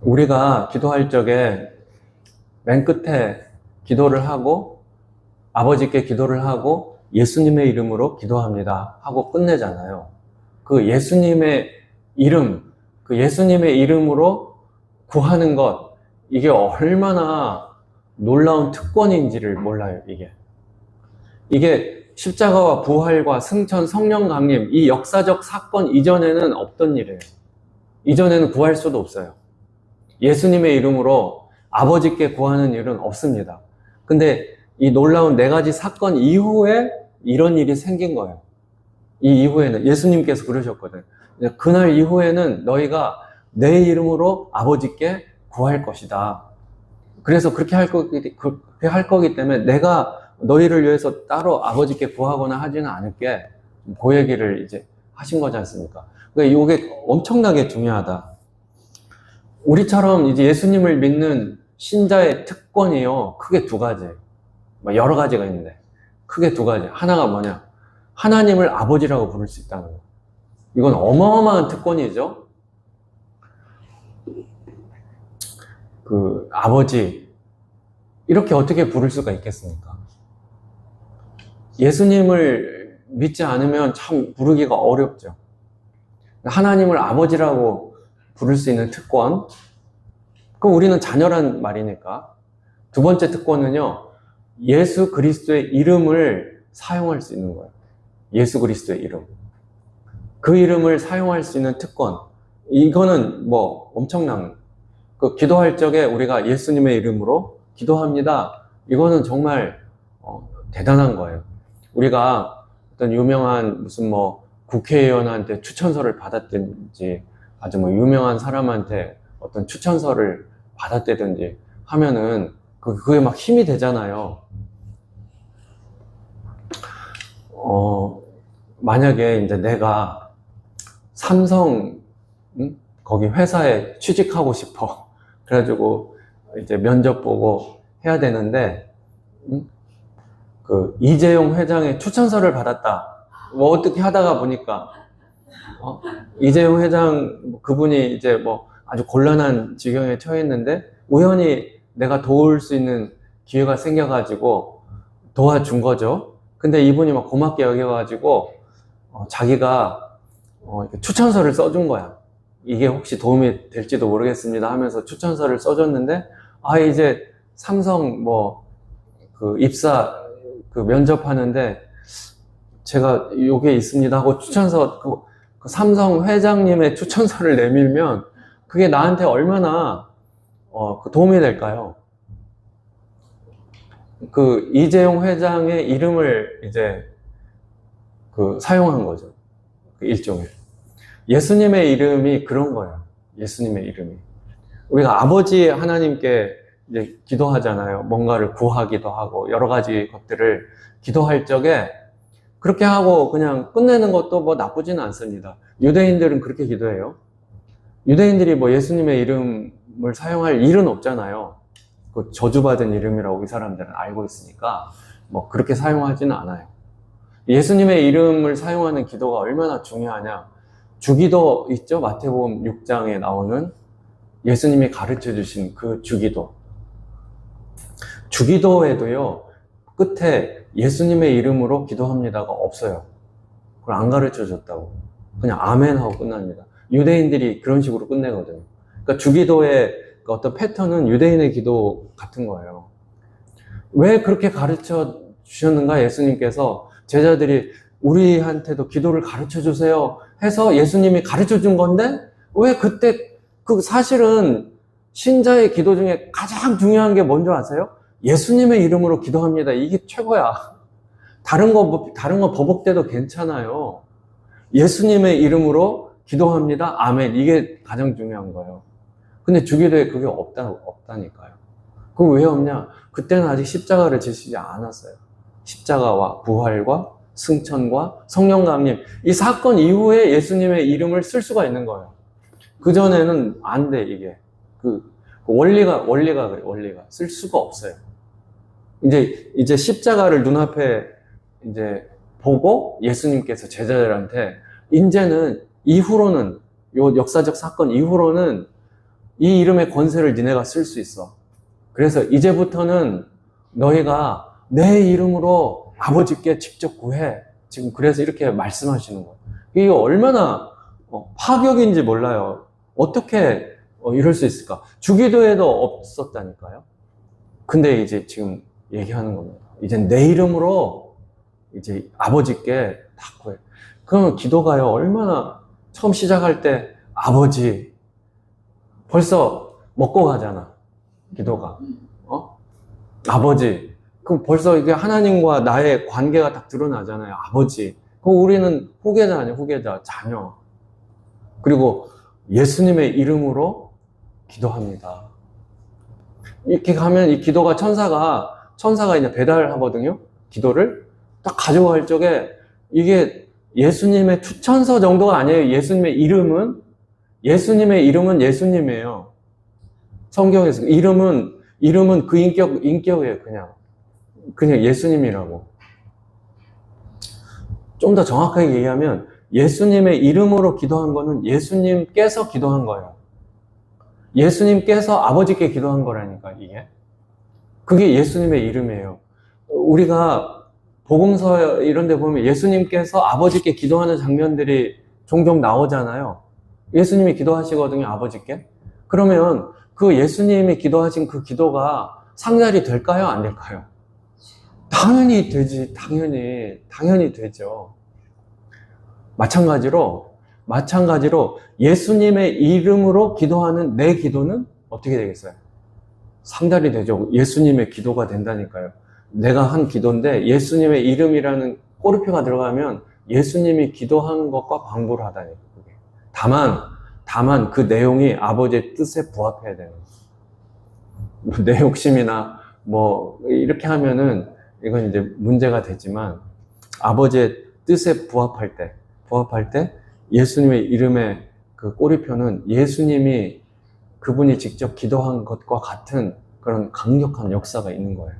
우리가 기도할 적에 맨 끝에 기도를 하고 아버지께 기도를 하고 예수님의 이름으로 기도합니다 하고 끝내잖아요. 그 예수님의 이름으로 구하는 것, 이게 얼마나 놀라운 특권인지를 몰라요, 이게 십자가와 부활과 승천, 성령 강림, 이 역사적 사건 이전에는 없던 일이에요. 이전에는 구할 수도 없어요. 예수님의 이름으로 아버지께 구하는 일은 없습니다. 근데 이 놀라운 4가지 사건 이후에 이런 일이 생긴 거예요. 이 이후에는 예수님께서 그러셨거든. 그날 이후에는 너희가 내 이름으로 아버지께 구할 것이다. 그래서 그렇게 할 거기 때문에 내가 너희를 위해서 따로 아버지께 구하거나 하지는 않을게. 그 얘기를 이제 하신 거지 않습니까? 그러니까 이게 엄청나게 중요하다. 우리처럼 이제 예수님을 믿는 신자의 특권이요, 크게 2가지. 여러 가지가 있는데, 크게 2가지. 하나가 뭐냐? 하나님을 아버지라고 부를 수 있다는 거. 이건 어마어마한 특권이죠. 아버지, 이렇게 어떻게 부를 수가 있겠습니까? 예수님을 믿지 않으면 참 부르기가 어렵죠. 하나님을 아버지라고 부를 수 있는 특권. 그럼 우리는 자녀란 말이니까. 2번째 특권은요, 예수 그리스도의 이름을 사용할 수 있는 거예요. 예수 그리스도의 이름. 그 이름을 사용할 수 있는 특권. 이거는 뭐 엄청난, 그 기도할 적에 우리가 예수님의 이름으로 기도합니다. 이거는 정말 대단한 거예요. 우리가 어떤 유명한 무슨 뭐 국회의원한테 추천서를 받았든지 아주 뭐 유명한 사람한테 어떤 추천서를 받았다든지 하면은 그게 막 힘이 되잖아요. 만약에 이제 내가 삼성 거기 회사에 취직하고 싶어. 그래가지고 이제 면접 보고 해야 되는데 그 이재용 회장의 추천서를 받았다. 뭐 어떻게 하다가 보니까 이재용 회장 그분이 이제 뭐 아주 곤란한 지경에 처했는데 우연히 내가 도울 수 있는 기회가 생겨가지고 도와준 거죠. 근데 이분이 막 고맙게 여겨가지고 자기가 추천서를 써준 거야. 이게 혹시 도움이 될지도 모르겠습니다 하면서 추천서를 써줬는데 이제 삼성 뭐 그 입사 그 면접하는데 제가 요게 있습니다 하고 추천서 그 삼성 회장님의 추천서를 내밀면 그게 나한테 얼마나 그 도움이 될까요? 그 이재용 회장의 이름을 이제 그 사용한 거죠. 그 일종의. 예수님의 이름이 그런 거예요. 예수님의 이름이. 우리가 아버지 하나님께 이제 기도하잖아요. 뭔가를 구하기도 하고 여러 가지 것들을 기도할 적에 그렇게 하고 그냥 끝내는 것도 뭐 나쁘지는 않습니다. 유대인들은 그렇게 기도해요. 유대인들이 뭐 예수님의 이름을 사용할 일은 없잖아요. 그 저주받은 이름이라고 이 사람들은 알고 있으니까 뭐 그렇게 사용하지는 않아요. 예수님의 이름을 사용하는 기도가 얼마나 중요하냐. 주기도 있죠? 마태복음 6장에 나오는 예수님이 가르쳐 주신 그 주기도. 주기도에도요, 끝에 예수님의 이름으로 기도합니다가 없어요. 그걸 안 가르쳐 줬다고. 그냥 아멘 하고 끝납니다. 유대인들이 그런 식으로 끝내거든요. 그러니까 주기도의 어떤 패턴은 유대인의 기도 같은 거예요. 왜 그렇게 가르쳐 주셨는가? 예수님께서 제자들이 우리한테도 기도를 가르쳐 주세요 해서 예수님이 가르쳐 준 건데 왜 그때 사실은 신자의 기도 중에 가장 중요한 게 뭔지 아세요? 예수님의 이름으로 기도합니다. 이게 최고야. 다른 거 버벅대도 괜찮아요. 예수님의 이름으로 기도합니다. 아멘. 이게 가장 중요한 거예요. 근데 주기도에 그게 없다니까요. 그거 왜 없냐? 그때는 아직 십자가를 지시지 않았어요. 십자가와 부활과 승천과 성령 강림. 이 사건 이후에 예수님의 이름을 쓸 수가 있는 거예요. 그전에는 안 돼, 이게. 원리가 그래, 원리가. 쓸 수가 없어요. 이제 십자가를 눈앞에 이제 보고 예수님께서 제자들한테 이제는 이후로는 요 역사적 사건 이후로는 이 이름의 권세를 니네가 쓸 수 있어. 그래서 이제부터는 너희가 내 이름으로 아버지께 직접 구해. 지금 그래서 이렇게 말씀하시는 거예요. 이게 얼마나 파격인지 몰라요. 어떻게 이럴 수 있을까? 주기도에도 없었다니까요. 근데 이제 지금 얘기하는 겁니다. 이제 내 이름으로 이제 아버지께 다 구해. 그러면 기도가요, 얼마나 처음 시작할 때 아버지 벌써 먹고 가잖아. 기도가. 아버지. 그럼 벌써 이게 하나님과 나의 관계가 딱 드러나잖아요. 아버지. 그럼 우리는 후계자 아니에요, 후계자. 자녀. 그리고 예수님의 이름으로 기도합니다. 이렇게 가면 이 기도가 천사가 이제 배달하거든요. 기도를 딱 가져갈 적에 이게 예수님의 추천서 정도가 아니에요. 예수님의 이름은 예수님이에요. 성경에서 이름은 그 인격이에요. 그냥 예수님이라고. 좀 더 정확하게 얘기하면 예수님의 이름으로 기도한 거는 예수님께서 기도한 거예요. 예수님께서 아버지께 기도한 거라니까, 이게. 그게 예수님의 이름이에요. 우리가 복음서 이런 데 보면 예수님께서 아버지께 기도하는 장면들이 종종 나오잖아요. 예수님이 기도하시거든요, 아버지께. 그러면 그 예수님이 기도하신 그 기도가 상달이 될까요, 안 될까요? 당연히 되지. 당연히 되죠. 마찬가지로 예수님의 이름으로 기도하는 내 기도는 어떻게 되겠어요? 상달이 되죠. 예수님의 기도가 된다니까요. 내가 한 기도인데 예수님의 이름이라는 꼬리표가 들어가면 예수님이 기도하는 것과 방불을 하다니까요. 다만 그 내용이 아버지의 뜻에 부합해야 되는 거예요. 내 욕심이나 뭐 이렇게 하면은 이건 이제 문제가 되지만 아버지의 뜻에 부합할 때 예수님의 이름의 그 꼬리표는 예수님이 그분이 직접 기도한 것과 같은 그런 강력한 역사가 있는 거예요.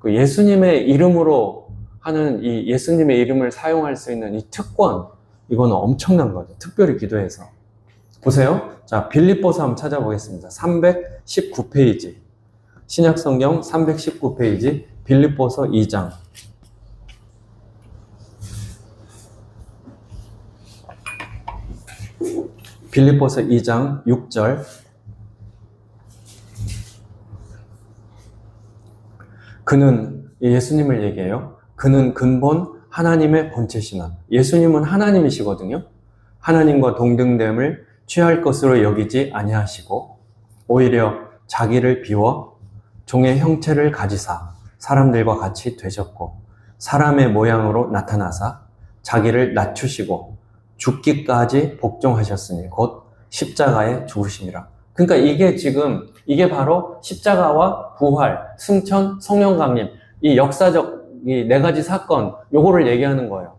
그 예수님의 이름으로 하는 이 예수님의 이름을 사용할 수 있는 이 특권, 이거는 엄청난 거죠. 특별히 기도해서. 보세요. 자, 빌립보서 한번 찾아보겠습니다. 319페이지. 신약성경 319페이지, 빌립보서 2장. 빌립보서 2장 6절. 그는, 예수님을 얘기해요. 그는 근본 하나님의 본체시나. 예수님은 하나님이시거든요. 하나님과 동등됨을 취할 것으로 여기지 아니하시고 오히려 자기를 비워 종의 형체를 가지사 사람들과 같이 되셨고 사람의 모양으로 나타나사 자기를 낮추시고 죽기까지 복종하셨으니 곧 십자가에 죽으심이라. 그러니까 이게 바로 십자가와 부활, 승천, 성령 강림, 이 역사적 이 네 가지 사건, 요거를 얘기하는 거예요.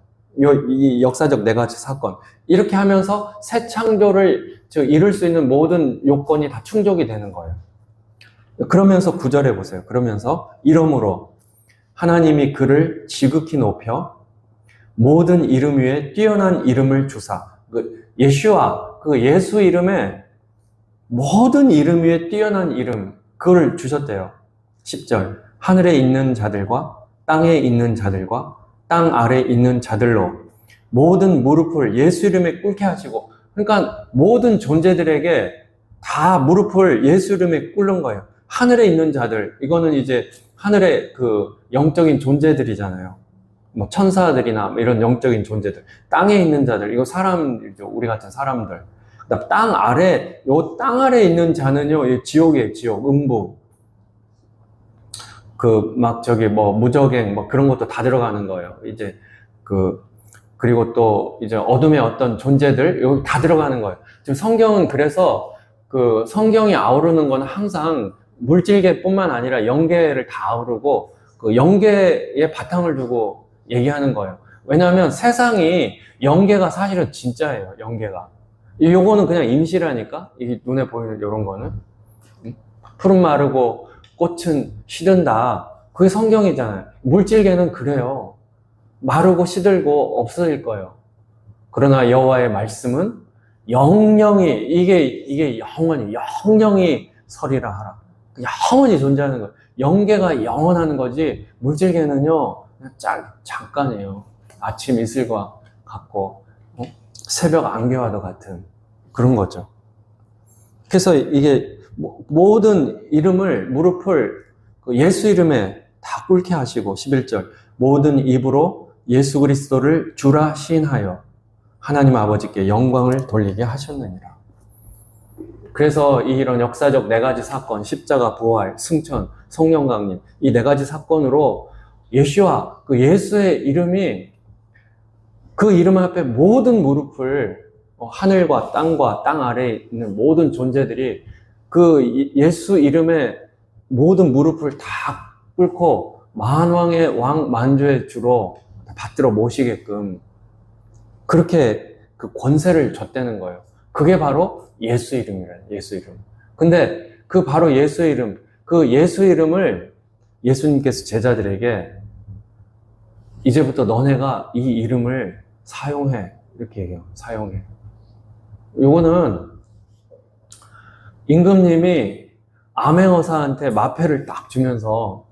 이 역사적 네 가지 사건. 이렇게 하면서 새 창조를 이룰 수 있는 모든 요건이 다 충족이 되는 거예요. 그러면서 9절에 보세요. 그러면서 이러므로 하나님이 그를 지극히 높여 모든 이름 위에 뛰어난 이름을 주사. 예슈아, 그 예수 이름에 모든 이름 위에 뛰어난 이름, 그걸 주셨대요. 10절. 하늘에 있는 자들과 땅에 있는 자들과 땅 아래에 있는 자들로 모든 무릎을 예수 이름에 꿇게 하시고, 그러니까 모든 존재들에게 다 무릎을 예수 이름에 꿇는 거예요. 하늘에 있는 자들, 이거는 이제 하늘의 그 영적인 존재들이잖아요. 뭐 천사들이나 이런 영적인 존재들. 땅에 있는 자들, 이거 사람이죠. 우리 같은 사람들. 그다음 땅 아래에 있는 자는요, 지옥이에요, 지옥, 음부. 무적행, 그런 것도 다 들어가는 거예요. 그리고 또, 이제 어둠의 어떤 존재들, 여기 다 들어가는 거예요. 지금 성경은 그래서, 성경이 아우르는 건 항상 물질계뿐만 아니라 영계를 다 아우르고, 그 영계에 바탕을 두고 얘기하는 거예요. 왜냐하면 세상이, 영계가 사실은 진짜예요, 영계가. 요거는 그냥 임시라니까? 이 눈에 보이는 요런 거는. 푸른 마르고, 꽃은 시든다. 그게 성경이잖아요. 물질계는 그래요. 마르고 시들고 없어질 거예요. 그러나 여호와의 말씀은 영영이, 이게 영영이 서리라 하라. 영원히 존재하는 거예요. 영계가 영원하는 거지, 물질계는요, 그냥 잠깐이에요. 아침 이슬과 같고, 새벽 안개와도 같은 그런 거죠. 그래서 이게 모든 무릎을 예수 이름에 다 꿇게 하시고, 11절. 모든 입으로 예수 그리스도를 주라 시인하여 하나님 아버지께 영광을 돌리게 하셨느니라. 그래서 이런 역사적 네 가지 사건, 십자가, 부활, 승천, 성령 강림, 이 네 가지 사건으로 예수와 그 예수의 이름이, 그 이름 앞에 모든 무릎을, 하늘과 땅과 땅 아래에 있는 모든 존재들이 그 예수 이름에 모든 무릎을 다 꿇고 만왕의 왕 만주의 주로 받들어 모시게끔 그렇게 그 권세를 줬다는 거예요. 그게 바로 예수 이름이래요. 예수 이름. 근데 바로 예수 이름, 그 예수 이름을 예수님께서 제자들에게 이제부터 너네가 이 이름을 사용해, 이렇게 얘기해요. 사용해. 요거는 임금님이 암행어사한테 마패를 딱 주면서,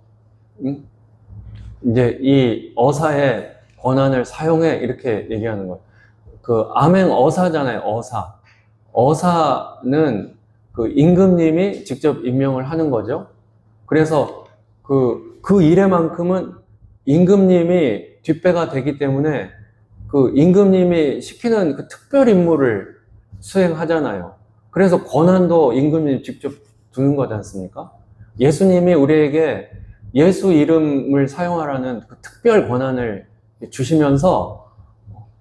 이제 이 어사의 권한을 사용해, 이렇게 얘기하는 거예요. 그 암행어사잖아요, 어사. 어사는 그 임금님이 직접 임명을 하는 거죠. 그래서 그 일에만큼은 임금님이 뒷배가 되기 때문에 그 임금님이 시키는 그 특별 임무를 수행하잖아요. 그래서 권한도 임금님이 직접 두는 거지 않습니까? 예수님이 우리에게 예수 이름을 사용하라는 그 특별 권한을 주시면서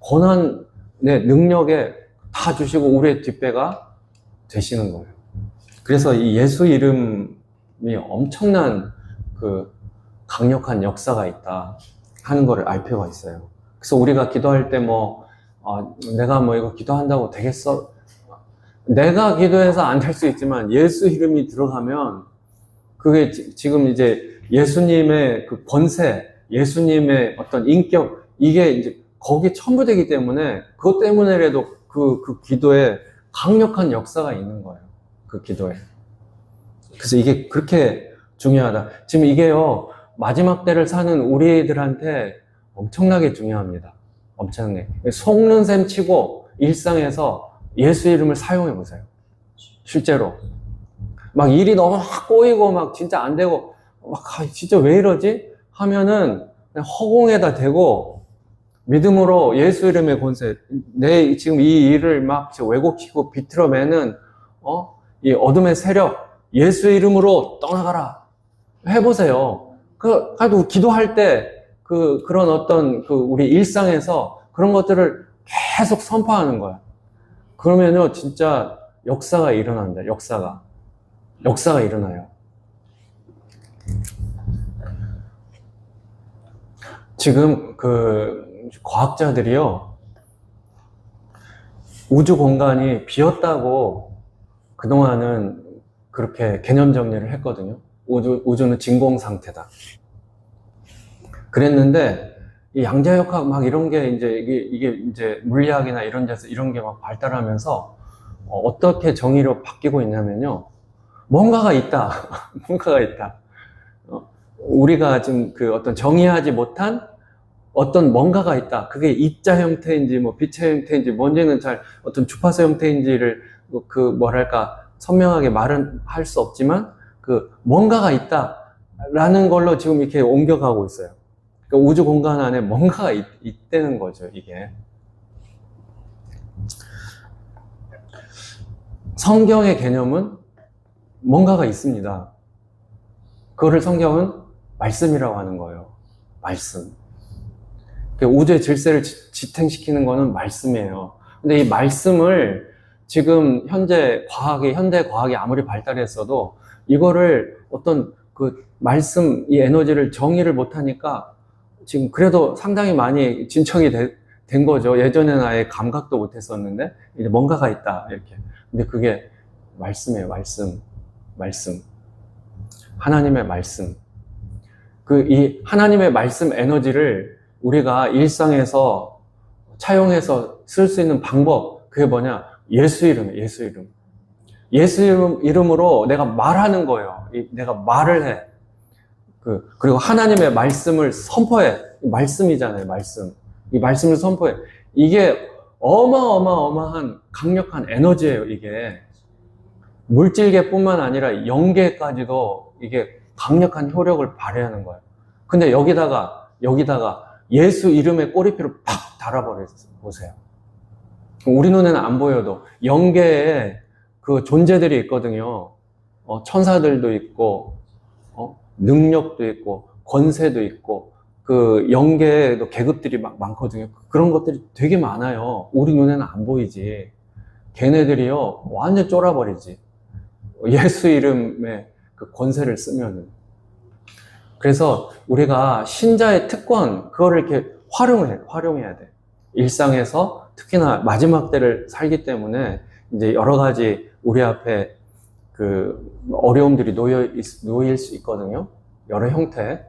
권한의 능력에 다 주시고 우리의 뒷배가 되시는 거예요. 그래서 이 예수 이름이 엄청난 그 강력한 역사가 있다 하는 것을 알 필요가 있어요. 그래서 우리가 기도할 때 내가 이거 기도한다고 되겠어? 내가 기도해서 안 될 수 있지만 예수 이름이 들어가면 그게 지금 이제 예수님의 그 권세, 예수님의 어떤 인격, 이게 이제 거기에 첨부되기 때문에 그것 때문에라도 그 기도에 강력한 역사가 있는 거예요. 그 기도에. 그래서 이게 그렇게 중요하다. 지금 이게요, 마지막 때를 사는 우리들한테 엄청나게 중요합니다. 엄청나게. 속는 셈 치고 일상에서 예수 이름을 사용해 보세요. 실제로. 막 일이 너무 꼬이고 막 진짜 안 되고 막 진짜 왜 이러지? 하면은 그냥 허공에다 대고 믿음으로 예수 이름의 권세, 내 지금 이 일을 막 왜곡시키고 비틀어매는 이 어둠의 세력, 예수 이름으로 떠나가라. 해보세요. 그래도 기도할 때 그런 어떤 우리 일상에서 그런 것들을 계속 선포하는 거야. 그러면요, 진짜 역사가 일어난다. 역사가 일어나요. 지금 과학자들이요, 우주 공간이 비었다고 그동안은 그렇게 개념 정리를 했거든요. 우주는 진공 상태다. 그랬는데, 이 양자역학 막 이런 게 이게 이제 물리학이나 이런 데서 이런 게 막 발달하면서 어떻게 정의로 바뀌고 있냐면요. 뭔가가 있다. 뭔가가 있다. 우리가 지금 어떤 정의하지 못한 어떤 뭔가가 있다. 그게 입자 형태인지 빛의 형태인지 뭔지는 잘 어떤 주파수 형태인지를 선명하게 말은 할 수 없지만 뭔가가 있다라는 걸로 지금 이렇게 옮겨가고 있어요. 그러니까 우주 공간 안에 뭔가가 있다는 거죠, 이게. 성경의 개념은 뭔가가 있습니다. 그거를 성경은 말씀이라고 하는 거예요. 말씀. 우주의 질서를 지탱시키는 거는 말씀이에요. 근데 이 말씀을 지금 현대 과학이 아무리 발달했어도 이거를 어떤 말씀, 이 에너지를 정의를 못하니까 지금 그래도 상당히 많이 진척이 된 거죠. 예전에는 아예 감각도 못했었는데 이제 뭔가가 있다, 이렇게. 근데 그게 말씀이에요. 말씀. 하나님의 말씀. 이 하나님의 말씀 에너지를 우리가 일상에서 차용해서 쓸 수 있는 방법, 그게 뭐냐? 예수 이름이에요. 예수 이름으로 내가 말하는 거예요. 내가 말을 해. 그리고 하나님의 말씀을 선포해. 말씀이잖아요, 말씀. 이 말씀을 선포해. 이게 어마어마한 강력한 에너지예요, 이게. 물질계뿐만 아니라 영계까지도 이게 강력한 효력을 발휘하는 거예요. 근데 여기다가 예수 이름의 꼬리표를 팍 달아보세요. 우리 눈에는 안 보여도 영계에 존재들이 있거든요. 천사들도 있고, 능력도 있고, 권세도 있고, 영계에도 계급들이 막 많거든요. 그런 것들이 되게 많아요. 우리 눈에는 안 보이지. 걔네들이요, 완전 쫄아버리지. 예수 이름의 권세를 쓰면은. 그래서 우리가 신자의 특권, 그거를 이렇게 활용해야 돼. 일상에서 특히나 마지막 때를 살기 때문에 이제 여러 가지 우리 앞에 어려움들이 놓일 수 있거든요. 여러 형태.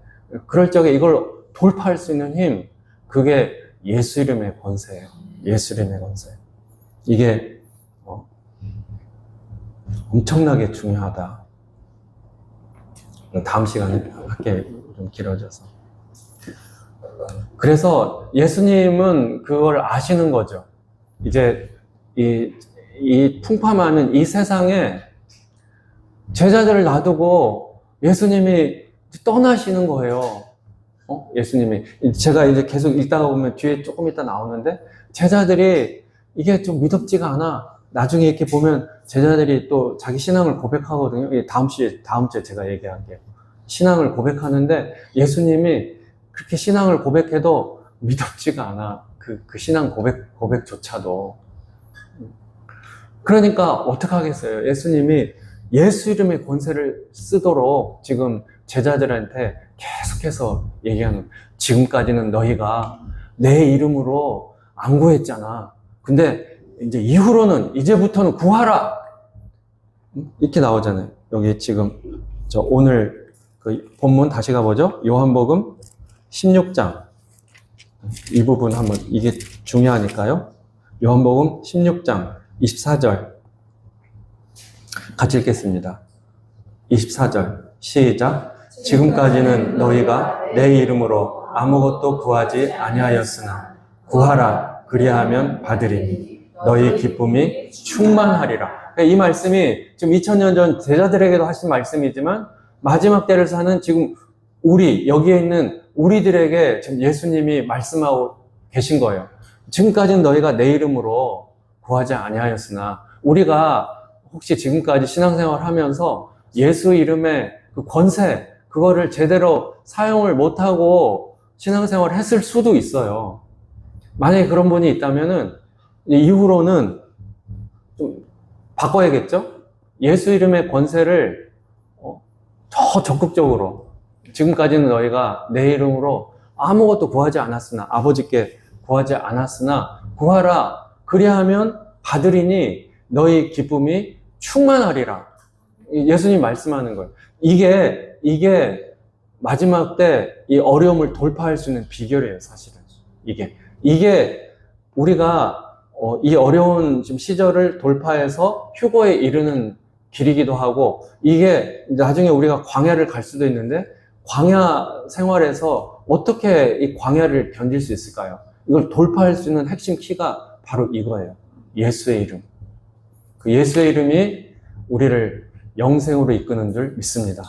그럴 적에 이걸 돌파할 수 있는 힘, 그게 예수 이름의 권세예요. 예수 이름의 권세. 이게 엄청나게 중요하다. 다음 시간에 할게, 좀 길어져서. 그래서 예수님은 그걸 아시는 거죠. 이제 이 풍파많은 이 세상에 제자들을 놔두고 예수님이 떠나시는 거예요. 예수님이. 제가 이제 계속 읽다가 보면 뒤에 조금 있다 나오는데, 제자들이 이게 좀 믿음지가 않아. 나중에 이렇게 보면 제자들이 또 자기 신앙을 고백하거든요. 다음 주에 제가 얘기할게요. 신앙을 고백하는데 예수님이 그렇게 신앙을 고백해도 믿음지가 않아. 그 신앙 고백조차도. 그러니까 어떡하겠어요. 예수님이 예수 이름의 권세를 쓰도록 지금 제자들한테 계속해서 얘기하는, 지금까지는 너희가 내 이름으로 안 구했잖아. 근데 이제 이후로는, 이제부터는 구하라. 이렇게 나오잖아요. 여기 지금 오늘 그 본문 다시 가보죠. 요한복음 16장. 이 부분 한번, 이게 중요하니까요. 요한복음 16장 24절. 같이 읽겠습니다. 24절. 시작. 지금까지는 너희가 내 이름으로 아무것도 구하지 아니하였으나 구하라. 그리하면 받으리니 너희 기쁨이 충만하리라. 그러니까 이 말씀이 지금 2000년 전 제자들에게도 하신 말씀이지만 마지막 때를 사는 지금 여기에 있는 우리들에게 지금 예수님이 말씀하고 계신 거예요. 지금까지는 너희가 내 이름으로 구하지 아니하였으나, 우리가 혹시 지금까지 신앙생활 하면서 예수 이름의 그 권세, 그거를 제대로 사용을 못하고 신앙생활 했을 수도 있어요. 만약에 그런 분이 있다면은 이후로는 좀 바꿔야겠죠? 예수 이름의 권세를 더 적극적으로, 지금까지는 너희가 내 이름으로 아무것도 구하지 않았으나, 아버지께 구하지 않았으나 구하라. 그리하면 받으리니 너희 기쁨이 충만하리라. 예수님 말씀하는 거예요. 이게 마지막 때 이 어려움을 돌파할 수 있는 비결이에요, 사실은. 이게 우리가 이 어려운 지금 시절을 돌파해서 휴거에 이르는 길이기도 하고, 이게 나중에 우리가 광야를 갈 수도 있는데, 광야 생활에서 어떻게 이 광야를 견딜 수 있을까요? 이걸 돌파할 수 있는 핵심 키가 바로 이거예요. 예수의 이름. 그 예수의 이름이 우리를 영생으로 이끄는 줄 믿습니다.